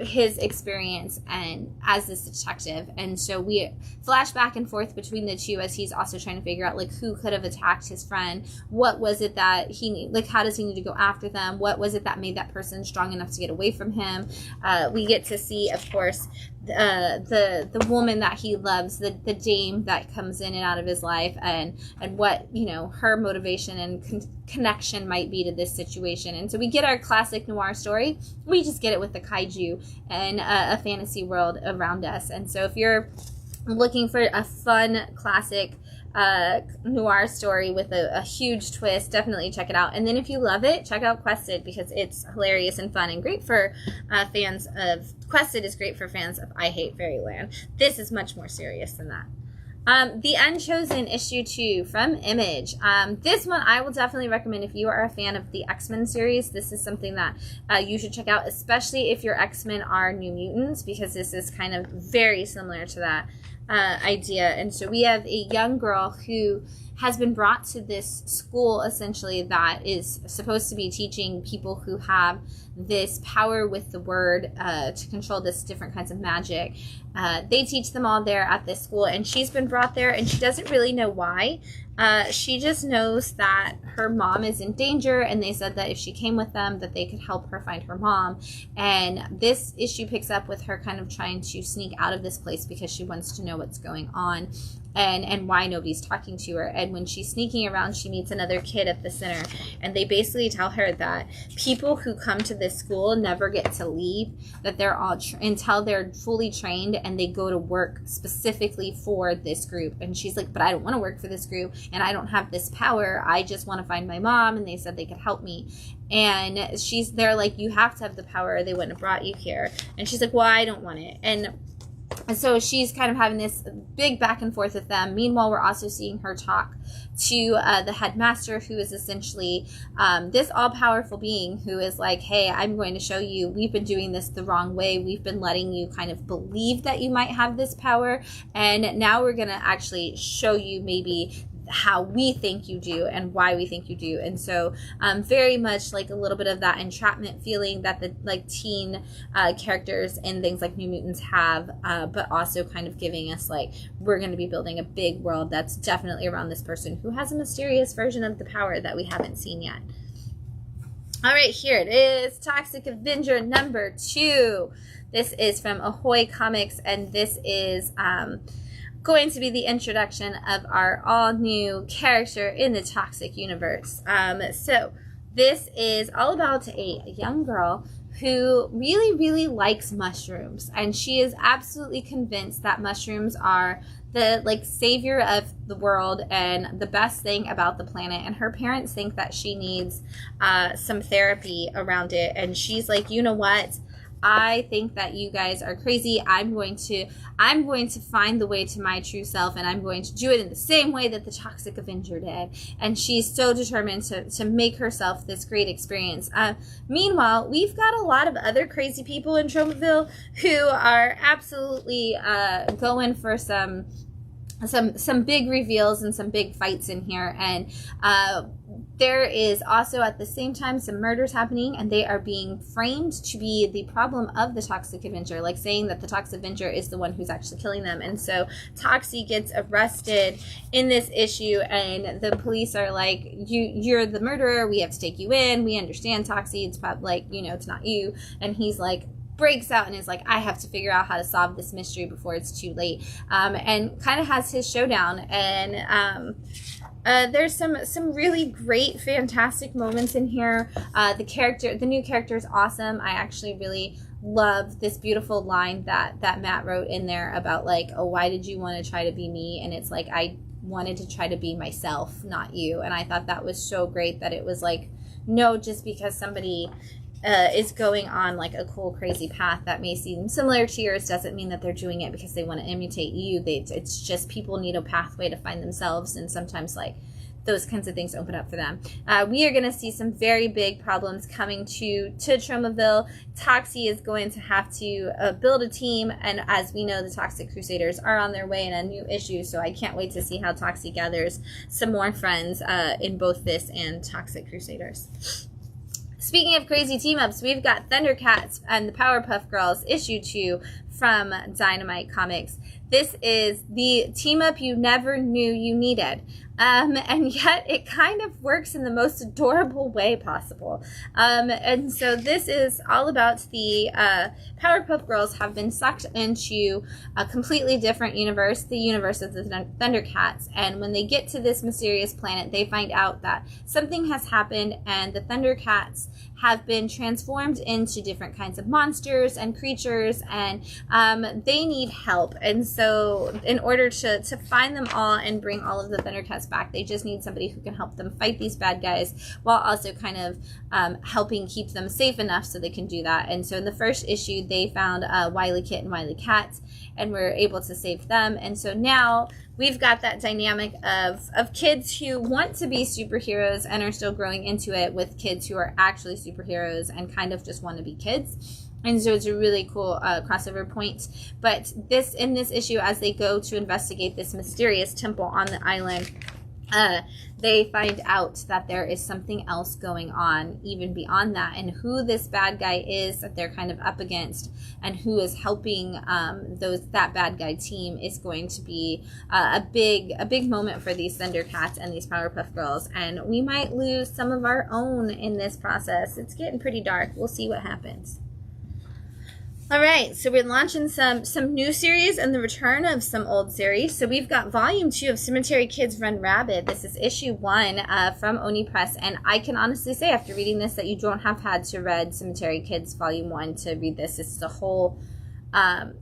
his experience and as this detective. And so we flash back and forth between the two as he's also trying to figure out like who could have attacked his friend. What was it that like how does he need to go after them? What was it that made that person strong enough to get away from him? We get to see, of course, the woman that he loves, the dame that comes in and out of his life, and what, you know, her motivation and connection might be to this situation. And so we get our classic noir story. We just get it with the kaiju and a fantasy world around us. And so if you're looking for a fun classic noir story with a huge twist, definitely check it out. And then if you love it, check out Quested, because it's hilarious and fun and great for fans of Quested is great for fans of I Hate Fairyland. This is much more serious than that. The Unchosen issue 2 from Image. This one I will definitely recommend if you are a fan of the X-Men series. This is something that you should check out, especially if your X-Men are New Mutants, because this is kind of very similar to that idea. And so we have a young girl who has been brought to this school, essentially, that is supposed to be teaching people who have this power with the word to control this different kinds of magic. They teach them all there at this school, and she's been brought there, and she doesn't really know why. She just knows that her mom is in danger, and they said that if she came with them, that they could help her find her mom. And this issue picks up with her kind of trying to sneak out of this place because she wants to know what's going on and why nobody's talking to her. And when she's sneaking around, she meets another kid at the center, and they basically tell her that people who come to this school never get to leave, that they're all until they're fully trained, and they go to work specifically for this group. And she's like, but I don't want to work for this group, and I don't have this power. I just want to find my mom, and they said they could help me. And they're like, you have to have the power, or they wouldn't have brought you here. And she's like, well, I don't want it. And so she's kind of having this big back and forth with them. Meanwhile, we're also seeing her talk to the headmaster, who is essentially this all-powerful being who is like, hey, I'm going to show you, we've been doing this the wrong way. We've been letting you kind of believe that you might have this power, and now we're going to actually show you maybe how we think you do and why we think you do. And so very much like a little bit of that entrapment feeling that the like teen characters in things like New Mutants have, but also kind of giving us like, we're going to be building a big world that's definitely around this person who has a mysterious version of the power that we haven't seen yet. All right, here it is, Toxic Avenger number 2. This is from Ahoy Comics, and this is going to be the introduction of our all-new character in the Toxic universe. So this is all about a young girl who really, really likes mushrooms, and she is absolutely convinced that mushrooms are the like savior of the world and the best thing about the planet. And her parents think that she needs some therapy around it, and she's like, you know what? I think that you guys are crazy. I'm going to find the way to my true self, and I'm going to do it in the same way that the Toxic Avenger did. And she's so determined to make herself this great experience. Meanwhile, we've got a lot of other crazy people in Tromaville who are absolutely going for some big reveals and some big fights in here. And there is also at the same time some murders happening, and they are being framed to be the problem of the Toxic Avenger, like saying that the Toxic Avenger is the one who's actually killing them. And so Toxie gets arrested in this issue, and the police are like, you're the murderer, we have to take you in, we understand, Toxie, it's probably like, you know, it's not you. And he's like, breaks out and is like, I have to figure out how to solve this mystery before it's too late, and kind of has his showdown. And there's some really great, fantastic moments in here. The new character is awesome. I actually really love this beautiful line that Matt wrote in there about like, oh, why did you want to try to be me? And it's like, I wanted to try to be myself, not you. And I thought that was so great, that it was like, no, just because somebody is going on like a cool, crazy path that may seem similar to yours doesn't mean that they're doing it because they want to imitate you. It's just people need a pathway to find themselves, and sometimes like those kinds of things open up for them. We are going to see some very big problems coming to Tromaville. Toxie is going to have to build a team, and as we know, the Toxic Crusaders are on their way in a new issue, so I can't wait to see how Toxie gathers some more friends in both this and Toxic Crusaders. Speaking of crazy team-ups, we've got Thundercats and the Powerpuff Girls issue 2 from Dynamite Comics. This is the team-up you never knew you needed. And yet it kind of works in the most adorable way possible. And so this is all about the Powerpuff Girls have been sucked into a completely different universe, the universe of the Thundercats. And when they get to this mysterious planet, they find out that something has happened and the Thundercats have been transformed into different kinds of monsters and creatures, and they need help. And so in order to find them all and bring all of the Thundercats back, they just need somebody who can help them fight these bad guys while also kind of helping keep them safe enough so they can do that. And so in the first issue, they found Wily Kit and Wily Cat and were able to save them. And so now we've got that dynamic of kids who want to be superheroes and are still growing into it with kids who are actually superheroes and kind of just want to be kids. And so it's a really cool crossover point. But in this issue, as they go to investigate this mysterious temple on the island, they find out that there is something else going on even beyond that, and who this bad guy is that they're kind of up against and who is helping that bad guy team is going to be a big moment for these Thundercats and these Powerpuff Girls, and we might lose some of our own in this process. It's getting pretty dark. We'll see what happens. All right, so we're launching some new series and the return of some old series. So we've got Volume 2 of Cemetery Kids Run Rabid. This is Issue 1 from Oni Press, and I can honestly say after reading this that you don't have had to read Cemetery Kids Volume 1 to read this. This is a whole...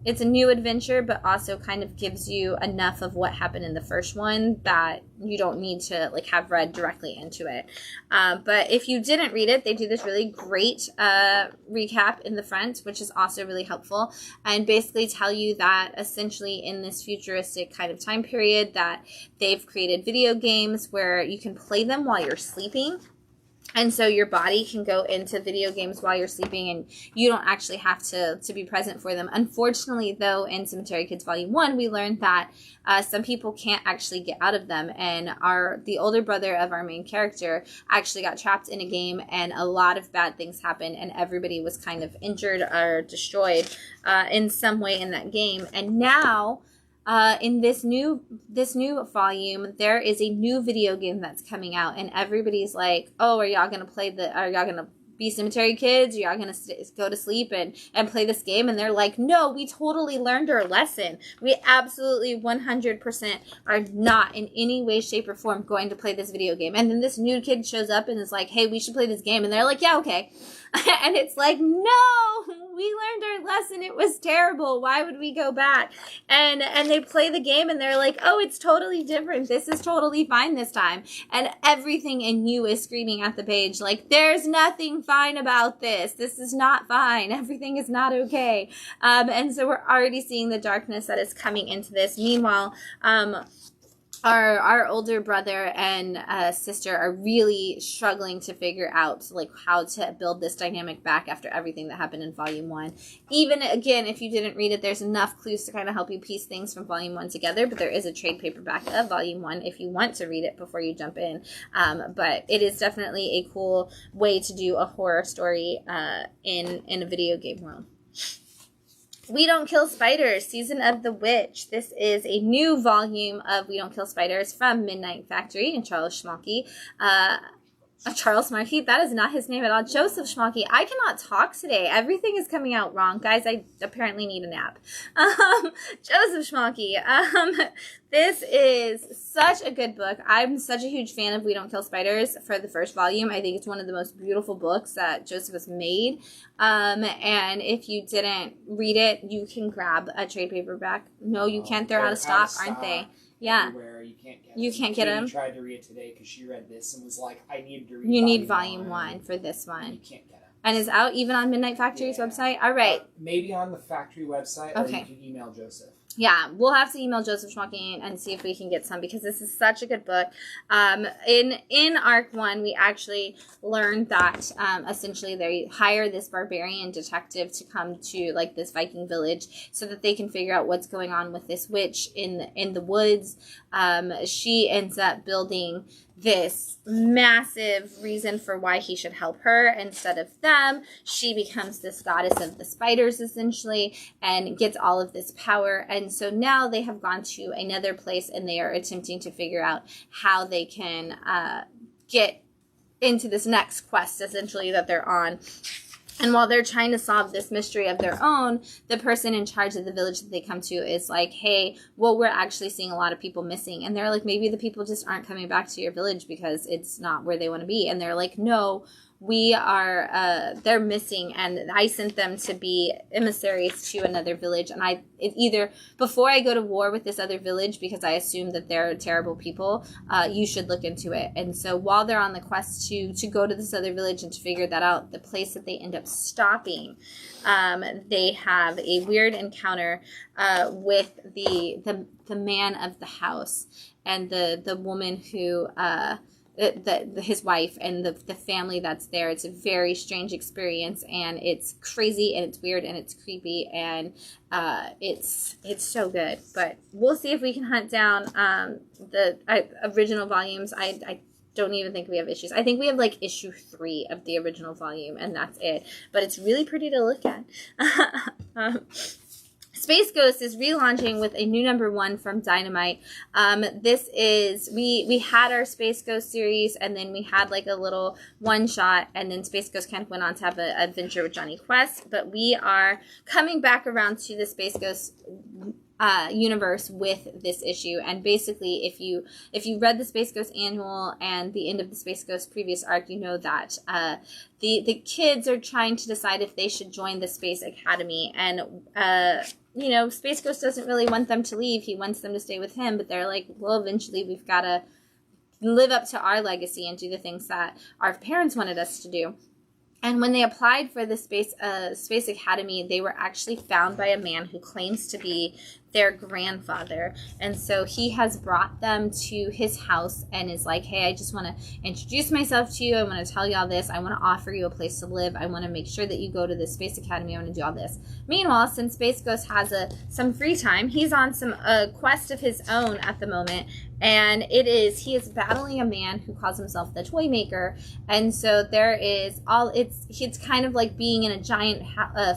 it's a new adventure, but also kind of gives you enough of what happened in the first one that you don't need to have read directly into it. But if you didn't read it, they do this really great recap in the front, which is also really helpful, and basically tell you that essentially in this futuristic kind of time period that they've created video games where you can play them while you're sleeping. And so your body can go into video games while you're sleeping, and you don't actually have to be present for them. Unfortunately, though, in Cemetery Kids Volume 1, we learned that some people can't actually get out of them. And the older brother of our main character actually got trapped in a game, and a lot of bad things happened, and everybody was kind of injured or destroyed in some way in that game. And now... in this new volume, there is a new video game that's coming out, and everybody's like, "Oh, are y'all gonna be cemetery kids? Are y'all gonna go to sleep and play this game?" And they're like, "No, we totally learned our lesson. We absolutely 100% are not in any way, shape, or form going to play this video game." And then this new kid shows up and is like, "Hey, we should play this game," and they're like, "Yeah, okay." And it's like, no, we learned our lesson. It was terrible. Why would we go back? And they play the game and they're like, "Oh, it's totally different. This is totally fine this time." And everything in you is screaming at the page like, "There's nothing fine about this. This is not fine. Everything is not okay." And so we're already seeing the darkness that is coming into this. Meanwhile, our older brother and sister are really struggling to figure out how to build this dynamic back after everything that happened in Volume 1. Even again, if you didn't read it, there's enough clues to kind of help you piece things from Volume 1 together, but there is a trade paperback of Volume 1 if you want to read it before you jump in. But it is definitely a cool way to do a horror story in a video game world. We Don't Kill Spiders, Season of the Witch. This is a new volume of We Don't Kill Spiders from Midnight Factory and Charles Schmalke. Charles Schmalke, that is not his name at all. Joseph Schmalke. I cannot talk today. Everything is coming out wrong. Guys, I apparently need a nap. Joseph Schmalke. This is such a good book. I'm such a huge fan of We Don't Kill Spiders for the first volume. I think it's one of the most beautiful books that Joseph has made. And if you didn't read it, you can grab a trade paperback. No, you can't. They're out of stock, aren't they? Yeah. Everywhere. You can't get them. You can't get them. Katie tried to read it today because she read this and was like, "I need to read." You need volume 1 for this one. You can't get them. And is out even on Midnight Factory's website? All right. Maybe on the factory website, or okay. you can email Joseph. Yeah, we'll have to email Joseph Schmalke and see if we can get some, because this is such a good book. In Arc 1, we actually learned that essentially they hire this barbarian detective to come to this Viking village so that they can figure out what's going on with this witch in the woods. She ends up building this massive reason for why he should help her instead of them. She becomes this goddess of the spiders, essentially, and gets all of this power. And so now they have gone to another place, and they are attempting to figure out how they can get into this next quest, essentially, that they're on. And while they're trying to solve this mystery of their own, the person in charge of the village that they come to is like, hey, well, we're actually seeing a lot of people missing. And they're like, maybe the people just aren't coming back to your village because it's not where they want to be. And they're like, no, we are, they're missing, and I sent them to be emissaries to another village. And either before I go to war with this other village, because I assume that they're terrible people, you should look into it. And so while they're on the quest to go to this other village and to figure that out, the place that they end up stopping, they have a weird encounter with the man of the house and the woman who his wife and the family that's there. It's a very strange experience, and it's crazy, and it's weird, and it's creepy, and it's so good. But we'll see if we can hunt down the original volumes. I don't even think we have issues. I think we have like issue 3 of the original volume, and that's it. But it's really pretty to look at. Space Ghost is relaunching with a new #1 from Dynamite. This is, we had our Space Ghost series, and then we had like a little one-shot, and then Space Ghost kind of went on to have an adventure with Johnny Quest. But we are coming back around to the Space Ghost universe with this issue. And basically, if you read the Space Ghost annual and the end of the Space Ghost previous arc, you know that the kids are trying to decide if they should join the Space Academy. And Space Ghost doesn't really want them to leave. He wants them to stay with him, but they're like, well, eventually we've got to live up to our legacy and do the things that our parents wanted us to do. And when they applied for the Space Academy, they were actually found by a man who claims to be their grandfather. And so he has brought them to his house and is like, hey, I just want to introduce myself to you. I want to tell you all this. I want to offer you a place to live. I want to make sure that you go to the Space Academy. I want to do all this. Meanwhile, since Space Ghost has some free time, he's on some quest of his own at the moment. And he is battling a man who calls himself the Toy Maker. And so it's kind of like being in a giant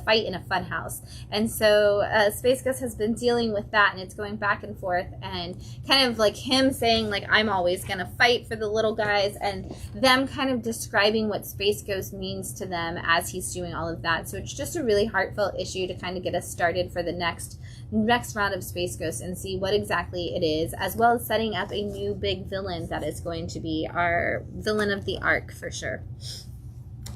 fight in a fun house. And so Space Ghost has been dealing with that, and it's going back and forth, and kind of like him saying like, I'm always going to fight for the little guys, and them kind of describing what Space Ghost means to them as he's doing all of that. So it's just a really heartfelt issue to kind of get us started for the next round of Space Ghost and see what exactly it is, as well as setting up a new big villain that is going to be our villain of the arc for sure.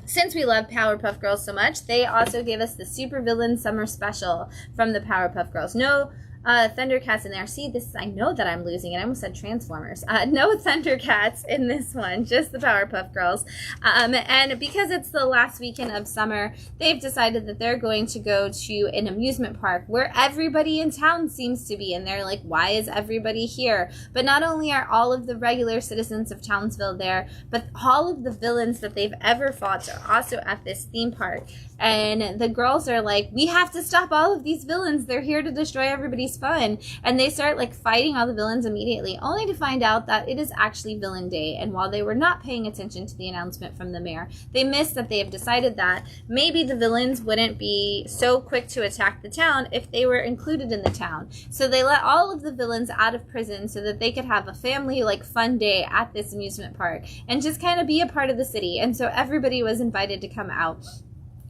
Since we love Powerpuff Girls so much, they also gave us the Super Villain Summer Special from the Powerpuff Girls. No Thundercats in there. See, I know that I'm losing it. I almost said Transformers. No Thundercats in this one, just the Powerpuff Girls. And because it's the last weekend of summer, they've decided that they're going to go to an amusement park where everybody in town seems to be. And they're like, why is everybody here? But not only are all of the regular citizens of Townsville there, but all of the villains that they've ever fought are also at this theme park. And the girls are like, we have to stop all of these villains. They're here to destroy everybody's fun. And they start like fighting all the villains immediately, only to find out that it is actually Villain Day. And while they were not paying attention to the announcement from the mayor, they missed that they have decided that maybe the villains wouldn't be so quick to attack the town if they were included in the town. So they let all of the villains out of prison so that they could have a family like fun day at this amusement park and just kind of be a part of the city. And so everybody was invited to come out.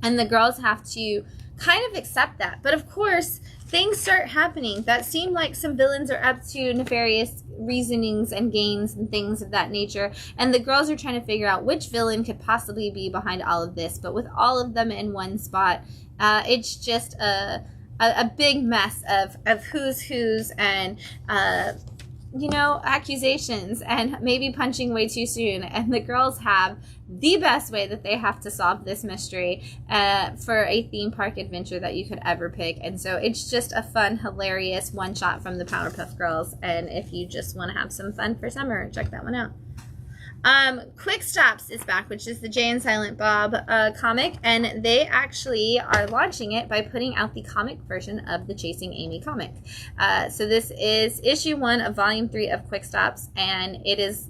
And the girls have to kind of accept that. But of course, things start happening that seem like some villains are up to nefarious reasonings and gains and things of that nature. And the girls are trying to figure out which villain could possibly be behind all of this. But with all of them in one spot, it's just a big mess of who's and accusations and maybe punching way too soon. And the girls have the best way that they have to solve this mystery for a theme park adventure that you could ever pick. And so it's just a fun, hilarious one-shot from the Powerpuff Girls. And if you just want to have some fun for summer, check that one out. Quick Stops is back, which is the Jay and Silent Bob comic, and they actually are launching it by putting out the comic version of the Chasing Amy comic. So this is issue 1 of volume 3 of Quick Stops, and it is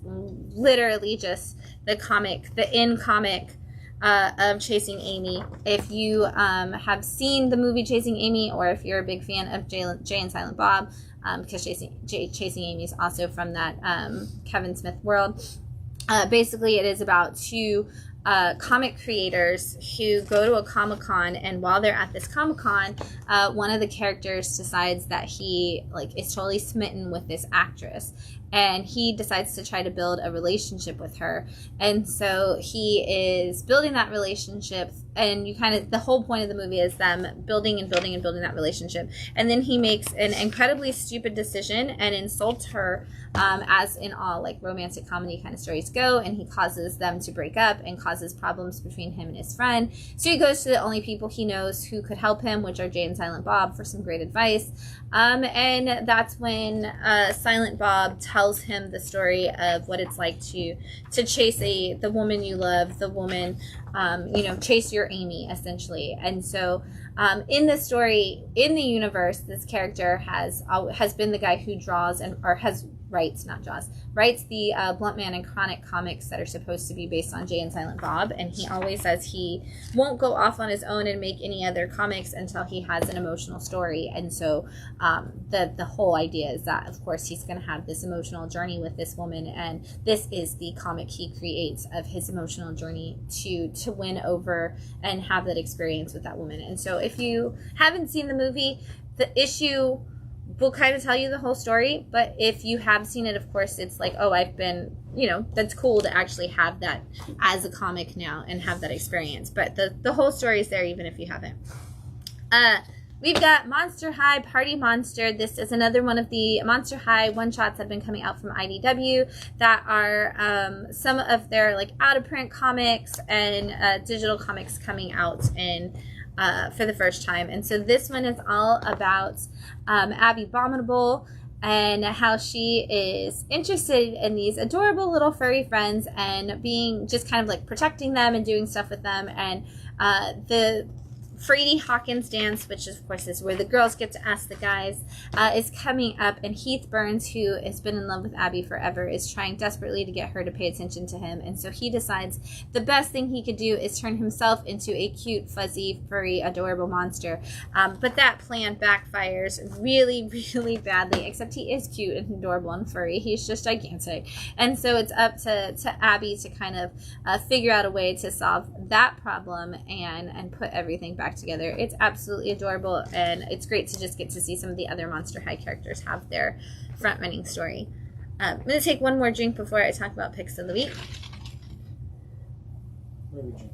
literally just the in comic of Chasing Amy. If you have seen the movie Chasing Amy, or if you're a big fan of Jay and Silent Bob, because Chasing Amy is also from that Kevin Smith world. Basically, it is about two comic creators who go to a Comic-Con, and while they're at this Comic-Con, one of the characters decides that he is totally smitten with this actress, and he decides to try to build a relationship with her. And so he is building that relationship, and the whole point of the movie is them building that relationship. And then he makes an incredibly stupid decision and insults her, as in all romantic comedy kind of stories go, and he causes them to break up and causes problems between him and his friend. So he goes to the only people he knows who could help him, which are Jay and Silent Bob, for some great advice. And that's when Silent Bob tells him the story of what it's like to chase the woman you love, the woman, chase your Amy, essentially. And so in the story, in the universe, this character has been the guy who draws writes the Blunt Man and Chronic comics that are supposed to be based on Jay and Silent Bob, and he always says he won't go off on his own and make any other comics until he has an emotional story. And so the whole idea is that, of course, he's going to have this emotional journey with this woman, and this is the comic he creates of his emotional journey to win over and have that experience with that woman. And so if you haven't seen the movie, the issue will kind of tell you the whole story, but if you have seen it, of course, it's I've been, that's cool to actually have that as a comic now and have that experience. But the whole story is there even if you haven't. We've got Monster High Party Monster. This is another one of the Monster High one-shots that have been coming out from IDW that are some of their out-of-print comics and digital comics coming out in for the first time. And so this one is all about Abby Abominable and how she is interested in these adorable little furry friends and being just kind of protecting them and doing stuff with them. And the Frady Hawkins dance, which of course is where the girls get to ask the guys, is coming up, and Heath Burns, who has been in love with Abby forever, is trying desperately to get her to pay attention to him. And so he decides the best thing he could do is turn himself into a cute, fuzzy, furry, adorable monster. But that plan backfires really, really badly, except he is cute and adorable and furry. He's just gigantic. And so it's up to Abby to kind of figure out a way to solve that problem and put everything back together. It's absolutely adorable, and it's great to just get to see some of the other Monster High characters have their front-running story. I'm going to take one more drink before I talk about picks of the week. What are we drinking?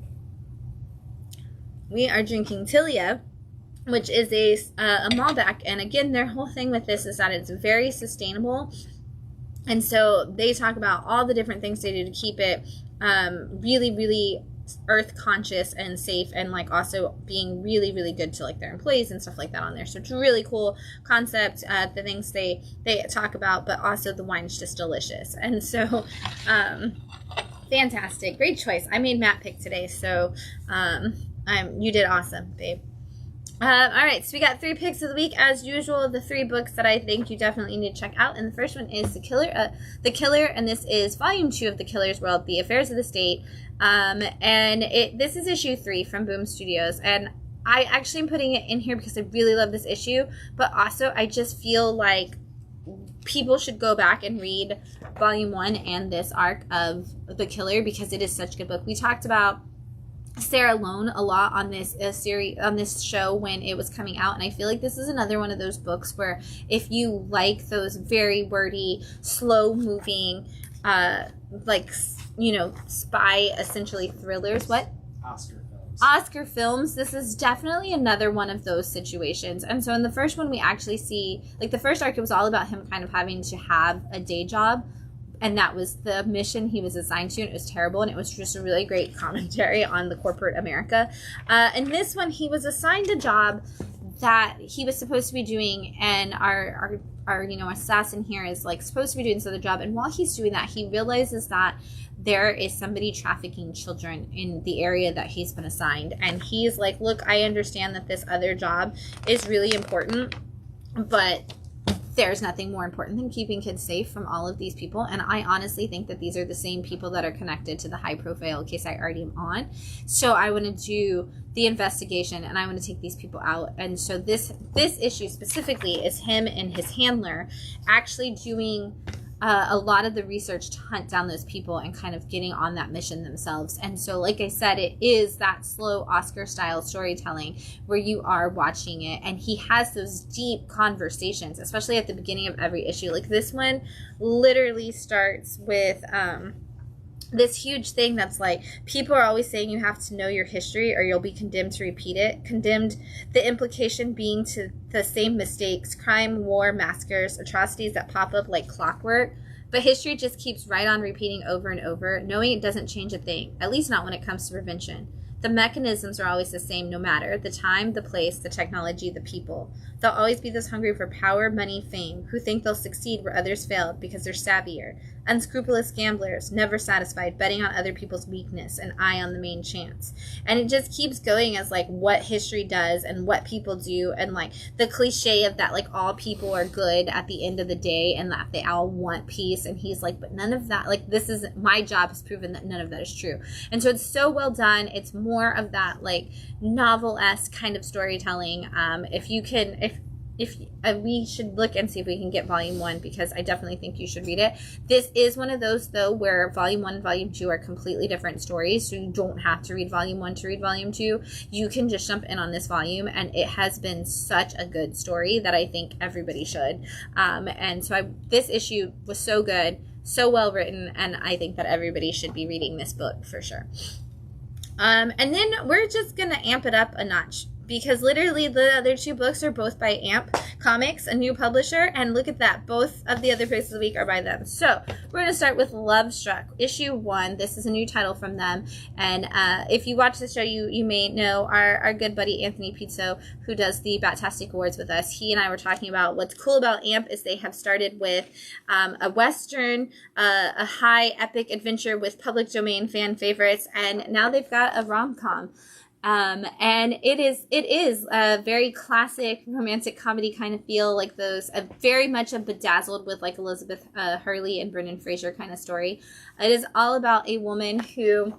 We are drinking Tilia, which is a Malbec, and again, their whole thing with this is that it's very sustainable, and so they talk about all the different things they do to keep it really, really earth conscious and safe, and also being really, really good to their employees and stuff like that on there. So it's a really cool concept, the things they talk about, but also the wine's just delicious. And so fantastic, great choice. I made Matt pick today, so you did awesome, babe. All right, so we got 3 picks of the week as usual. The 3 books that I think you definitely need to check out, and the first one is The Killer, and this is volume 2 of The Killer's World: The Affairs of the State. And this is issue 3 from Boom Studios, and I actually am putting it in here because I really love this issue, but also I just feel like people should go back and read volume 1 and this arc of The Killer because it is such a good book. We talked about Sarah Lone a lot on this series, on this show when it was coming out, and I feel like this is another one of those books where if you like those very wordy, slow moving spy essentially thrillers, Oscar films, this is definitely another one of those situations. And so in the first one we actually see, the first arc, it was all about him kind of having to have a day job, and that was the mission he was assigned to, and it was terrible, and it was just a really great commentary on the corporate America. In this one, he was assigned a job that he was supposed to be doing, and our assassin here is supposed to be doing this other job, and while he's doing that, he realizes that there is somebody trafficking children in the area that he's been assigned, and he's like, look, I understand that this other job is really important, but there's nothing more important than keeping kids safe from all of these people. And I honestly think that these are the same people that are connected to the high profile case I already am on. So I want to do the investigation and I want to take these people out. And so this issue specifically is him and his handler actually doing a lot of the research to hunt down those people and kind of getting on that mission themselves. And so, like I said, it is that slow Oscar-style storytelling where you are watching it, and he has those deep conversations, especially at the beginning of every issue. Like this one literally starts with this huge thing that's like, people are always saying you have to know your history or you'll be condemned to repeat it. Condemned, the implication being to the same mistakes, crime, war, massacres, atrocities that pop up like clockwork. But history just keeps right on repeating over and over, knowing it doesn't change a thing, at least not when it comes to prevention. The mechanisms are always the same no matter the time, the place, the technology, the people. They'll always be those hungry for power, money, fame, who think they'll succeed where others failed because they're savvier. Unscrupulous gamblers, never satisfied, betting on other people's weakness, an eye on the main chance. And it just keeps going as like what history does and what people do, and like the cliche of that, like all people are good at the end of the day and that they all want peace. And he's like, but none of that, like this is, my job has proven that none of that is true. And so it's so well done. It's more of that like novel-esque kind of storytelling. If we should look and see if we can get volume 1, because I definitely think you should read it. This is one of those though where volume 1 and volume 2 are completely different stories, so you don't have to read volume 1 to read volume 2. You can just jump in on this volume, and it has been such a good story that I think everybody should. And so this issue was so good, so well written, and I think that everybody should be reading this book for sure. And then we're just going to amp it up a notch, because literally the other 2 books are both by Amp Comics, a new publisher, and look at that, both of the other picks of the week are by them. So we're going to start with Love Struck, issue 1. This is a new title from them, and if you watch the show, you may know our good buddy Anthony Pizzo, who does the Batastic Awards with us. He and I were talking about what's cool about Amp is they have started with a Western, a high epic adventure with public domain fan favorites, and now they've got a rom-com. And it is a very classic romantic comedy kind of feel, like those, very much a Bedazzled with like Elizabeth Hurley and Brendan Fraser kind of story. It is all about a woman who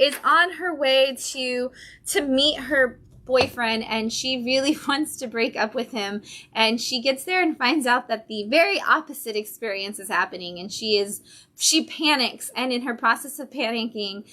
is on her way to meet her boyfriend, and she really wants to break up with him, and she gets there and finds out that the very opposite experience is happening, and she panics, and in her process of panicking,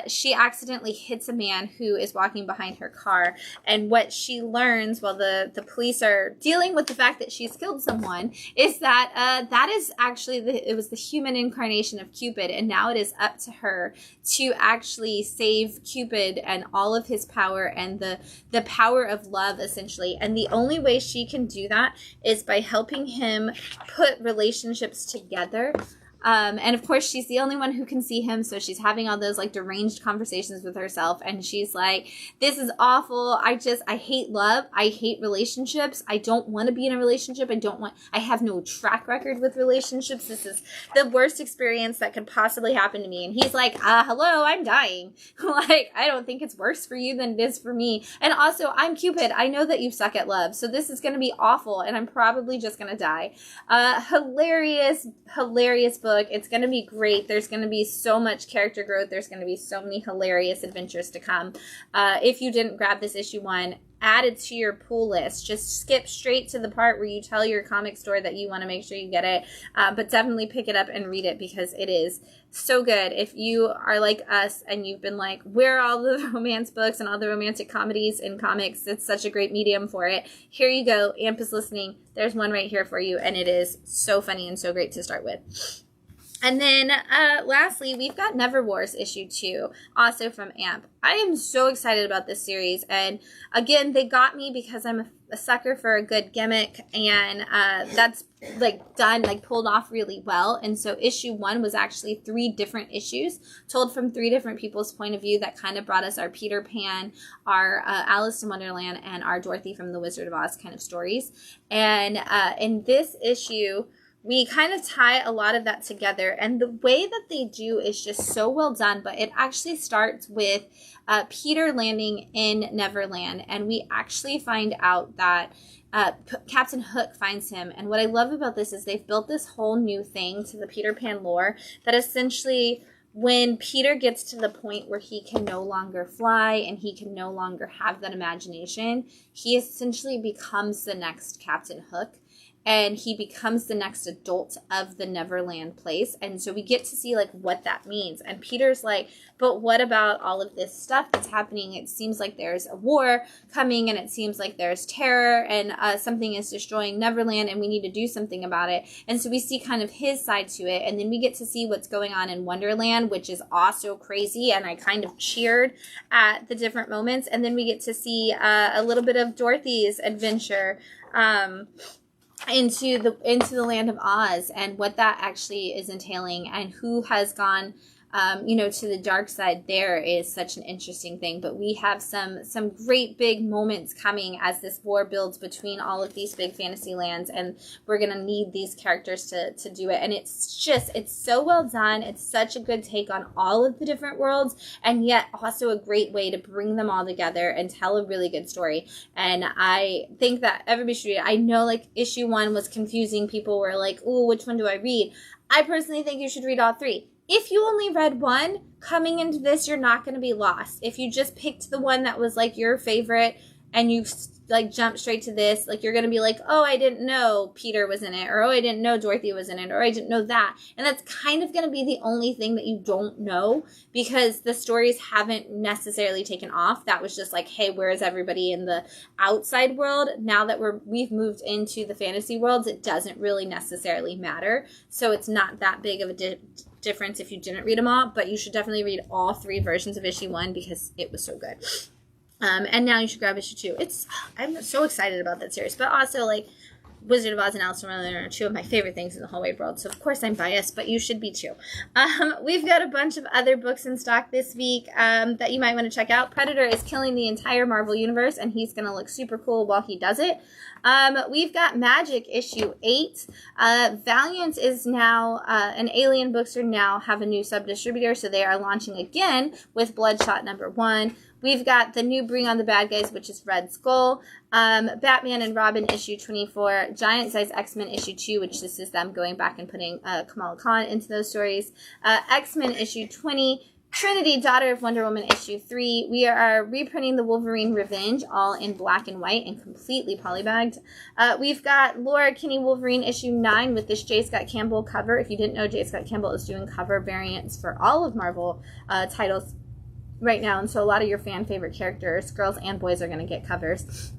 she accidentally hits a man who is walking behind her car. And what she learns while the police are dealing with the fact that she's killed someone is that that is actually it was the human incarnation of Cupid, and now it is up to her to actually save Cupid and all of his power and the power of love, essentially. And the only way she can do that is by helping him put relationships together. And of course she's the only one who can see him, so she's having all those like deranged conversations with herself, and she's like, this is awful, I hate love, I hate relationships, I don't want to be in a relationship, I have no track record with relationships, this is the worst experience that could possibly happen to me. And he's like, hello, I'm dying. Like, I don't think it's worse for you than it is for me, and also I'm Cupid, I know that you suck at love, so this is going to be awful, and I'm probably just going to die. Hilarious book. It's going to be great. There's going to be so much character growth. There's going to be so many hilarious adventures to come. If you didn't grab this issue 1, add it to your pull list. Just skip straight to the part where you tell your comic store that you want to make sure you get it. But definitely pick it up and read it, because it is so good. If you are like us and you've been like, where are all the romance books and all the romantic comedies in comics? It's such a great medium for it. Here you go. Amp is listening. There's one right here for you, and it is so funny and so great to start with. And then lastly, we've got Never Wars issue 2, also from Amp. I am so excited about this series, and again, they got me because I'm a sucker for a good gimmick, and that's like done, like pulled off really well. And so issue 1 was actually 3 different issues told from 3 different people's point of view that kind of brought us our Peter Pan, our Alice in Wonderland, and our Dorothy from the Wizard of Oz kind of stories. And in this issue, we kind of tie a lot of that together, and the way that they do is just so well done. But it actually starts with Peter landing in Neverland, and we actually find out that Captain Hook finds him. And what I love about this is they've built this whole new thing to the Peter Pan lore that essentially, when Peter gets to the point where he can no longer fly and he can no longer have that imagination, he essentially becomes the next Captain Hook. And he becomes the next adult of the Neverland place. And so we get to see, like, what that means. And Peter's like, but what about all of this stuff that's happening? It seems like there's a war coming, and it seems like there's terror, and something is destroying Neverland, and we need to do something about it. And so we see kind of his side to it. And then we get to see what's going on in Wonderland, which is also crazy. And I kind of cheered at the different moments. And then we get to see a little bit of Dorothy's adventure, into the land of Oz, and what that actually is entailing, and who has gone to the dark side. There is such an interesting thing. But we have some great big moments coming as this war builds between all of these big fantasy lands, and we're going to need these characters to do it. And it's so well done. It's such a good take on all of the different worlds, and yet also a great way to bring them all together and tell a really good story. And I think that everybody should read it. I know, like, issue 1 was confusing. People were like, ooh, which one do I read? I personally think you should read all 3. If you only read 1, coming into this, you're not going to be lost. If you just picked the one that was, like, your favorite and you, like, jumped straight to this, like, you're going to be like, oh, I didn't know Peter was in it, or oh, I didn't know Dorothy was in it, or I didn't know that. And that's kind of going to be the only thing that you don't know, because the stories haven't necessarily taken off. That was just like, hey, where is everybody in the outside world? Now that we've moved into the fantasy worlds, it doesn't really necessarily matter. So it's not that big of a difference if you didn't read them all, but you should definitely read all 3 versions of issue 1 because it was so good. And now you should grab issue 2. I'm so excited about that series, but also, like, Wizard of Oz and Alice in Wonderland are 2 of my favorite things in the whole wide world, so of course I'm biased, but you should be too. We've got a bunch of other books in stock this week that you might want to check out. Predator is killing the entire Marvel Universe, and he's going to look super cool while he does it. We've got Magic issue 8. Valiant is now, and Alien Books are now have a new sub-distributor, so they are launching again with Bloodshot #1. We've got the new Bring on the Bad Guys, which is Red Skull. Batman and Robin issue 24. Giant Size X-Men issue 2, which this is them going back and putting Kamala Khan into those stories. X-Men issue 20. Trinity, Daughter of Wonder Woman issue 3. We are reprinting the Wolverine Revenge, all in black and white and completely polybagged. We've got Laura Kinney Wolverine issue 9 with this J. Scott Campbell cover. If you didn't know, J. Scott Campbell is doing cover variants for all of Marvel titles right now, and so a lot of your fan favorite characters, girls and boys, are going to get covers.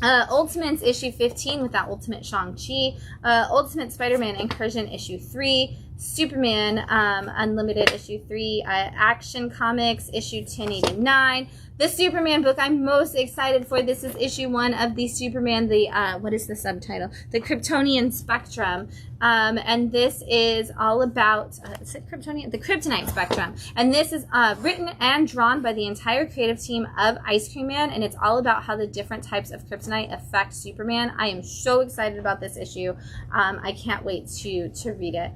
Ultimates issue 15 with that Ultimate Shang-Chi. Ultimate Spider-Man Incursion issue 3. Superman Unlimited issue 3. Action Comics issue 1089. The Superman book I'm most excited for. This is issue 1 of the Superman, what is the subtitle? The Kryptonian Spectrum. And this is all about, is it Kryptonian? The Kryptonite Spectrum. And this is written and drawn by the entire creative team of Ice Cream Man, and it's all about how the different types of kryptonite affect Superman. I am so excited about this issue. I can't wait to read it.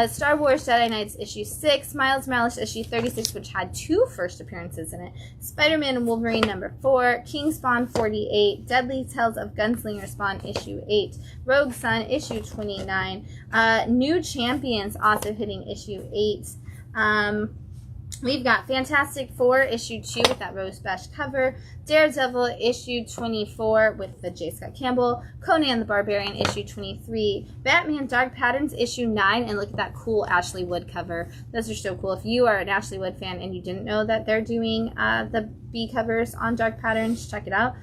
Star Wars Jedi Knights issue 6, Miles Morales issue 36, which had 2 first appearances in it, Spider-Man and Wolverine #4, King Spawn 48, Deadly Tales of Gunslinger Spawn issue 8, Rogue Sun issue 29, New Champions also hitting issue 8. We've got Fantastic Four issue 2 with that Rose Besh cover, Daredevil issue 24 with the J. Scott Campbell, Conan the Barbarian issue 23, Batman Dark Patterns issue 9, and look at that cool Ashley Wood cover. Those are so cool. If you are an Ashley Wood fan and you didn't know that they're doing the B covers on Dark Patterns, check it out.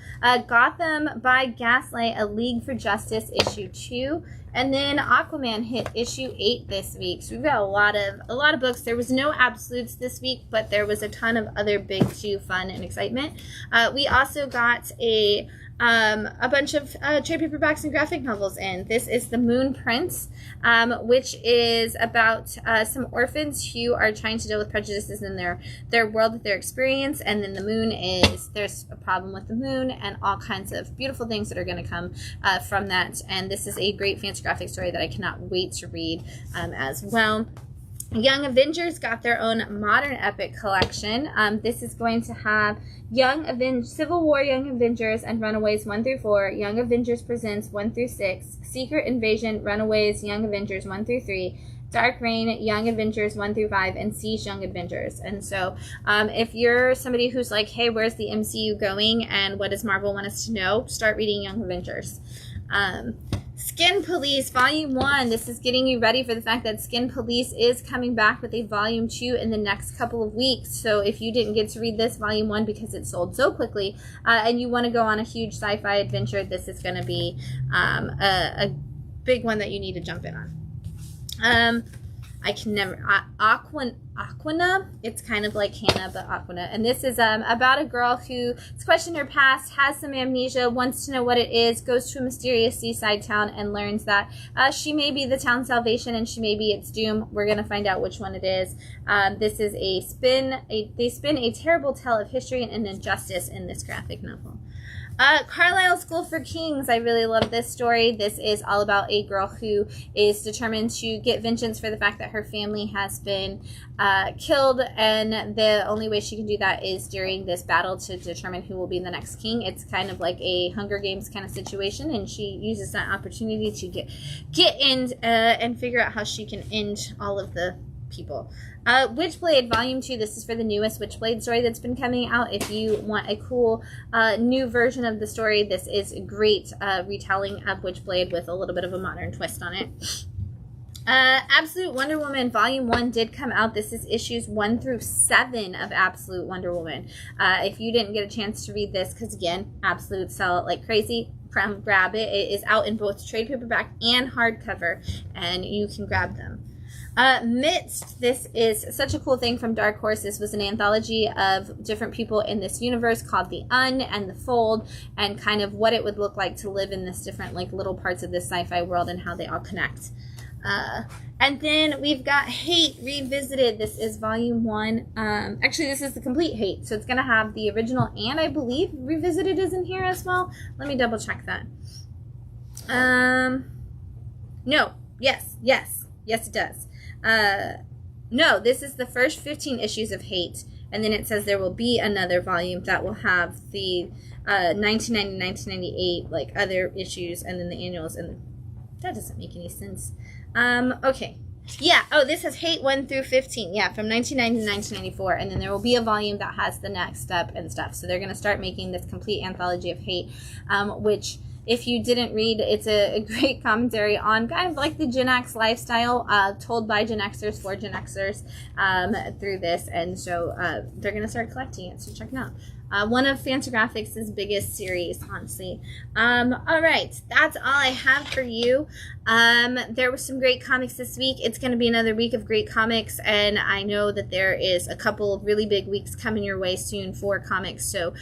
Gotham by Gaslight, A League for Justice issue 2. And then Aquaman hit issue 8 this week. So we've got a lot of books. There was no absolutes this week, but there was a ton of other big chew fun and excitement. We also got a bunch of trade paperbacks and graphic novels in. This is The Moon Prince, which is about some orphans who are trying to deal with prejudices in their world that they're experiencing, and then the moon is, there's a problem with the moon and all kinds of beautiful things that are going to come from that. And this is a great fancy graphic story that I cannot wait to read as well. Young Avengers got their own modern epic collection. This is going to have Civil War Young Avengers and Runaways 1 through 4, Young Avengers Presents 1 through 6, Secret Invasion, Runaways, Young Avengers 1 through 3, Dark Reign, Young Avengers 1 through 5, and Siege Young Avengers. And so if you're somebody who's like, hey, where's the MCU going and what does Marvel want us to know, start reading Young Avengers. Skin Police Volume 1. This is getting you ready for the fact that Skin Police is coming back with a Volume 2 in the next couple of weeks. So if you didn't get to read this Volume 1 because it sold so quickly and you want to go on a huge sci-fi adventure, this is going to be a big one that you need to jump in on. I can never... Aquina. It's kind of like Hannah, but Aquina. And this is about a girl who has questioned her past, has some amnesia, wants to know what it is, goes to a mysterious seaside town and learns that she may be the town's salvation and she may be its doom. We're going to find out which one it is. This is they spin a terrible tale of history and injustice in this graphic novel. Carlisle School for Kings. I really love this story. This is all about a girl who is determined to get vengeance for the fact that her family has been killed, and the only way she can do that is during this battle to determine who will be the next king. It's kind of like a Hunger Games kind of situation, and she uses that opportunity to get in and figure out how she can end all of the people. Witchblade Volume 2. This is for the newest Witchblade story that's been coming out. If you want a cool new version of the story, this is a great retelling of Witchblade with a little bit of a modern twist on it. Absolute Wonder Woman Volume 1 did come out. This is issues 1 through 7 of Absolute Wonder Woman. If you didn't get a chance to read this, because again, Absolute sell it like crazy, grab it. It is out in both trade paperback and hardcover, and you can grab them. Midst, this is such a cool thing from Dark Horse. This was an anthology of different people in this universe called The and The Fold, and kind of what it would look like to live in this different like little parts of this sci-fi world and how they all connect. And then we've got Hate Revisited. This is Volume 1. Actually, this is the complete Hate, so it's going to have the original and I believe Revisited is in here as well. Let me double check that. No. Yes, it does. No, this is the first 15 issues of Hate, and then it says there will be another volume that will have the 1990, 1998 like other issues, and then the annuals, and that doesn't make any sense. Okay. Yeah, this has Hate 1 through 15, yeah, from 1990 to 1994, and then there will be a volume that has the next step and stuff. So they're going to start making this complete anthology of Hate, which... If you didn't read, it's a great commentary on kind of like the Gen X lifestyle told by Gen Xers for Gen Xers through this. And so they're going to start collecting it, so check it out. One of Fantagraphics' biggest series, honestly. All right, that's all I have for you. There were some great comics this week. It's going to be another week of great comics, and I know that there is a couple of really big weeks coming your way soon for comics, so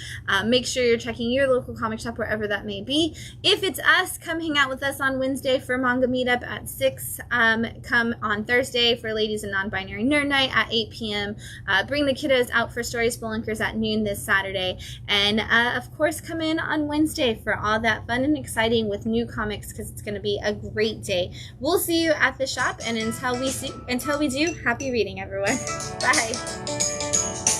make sure you're checking your local comic shop wherever that may be. If it's us, come hang out with us on Wednesday for Manga Meetup at 6. Come on Thursday for Ladies and Non-Binary Nerd Night at 8 p.m. Bring the kiddos out for Story Spelunkers at noon this Saturday. And of course, come in on Wednesday for all that fun and exciting with new comics, because it's going to be a great day. We'll see you at the shop, and until we do, happy reading, everyone. Bye.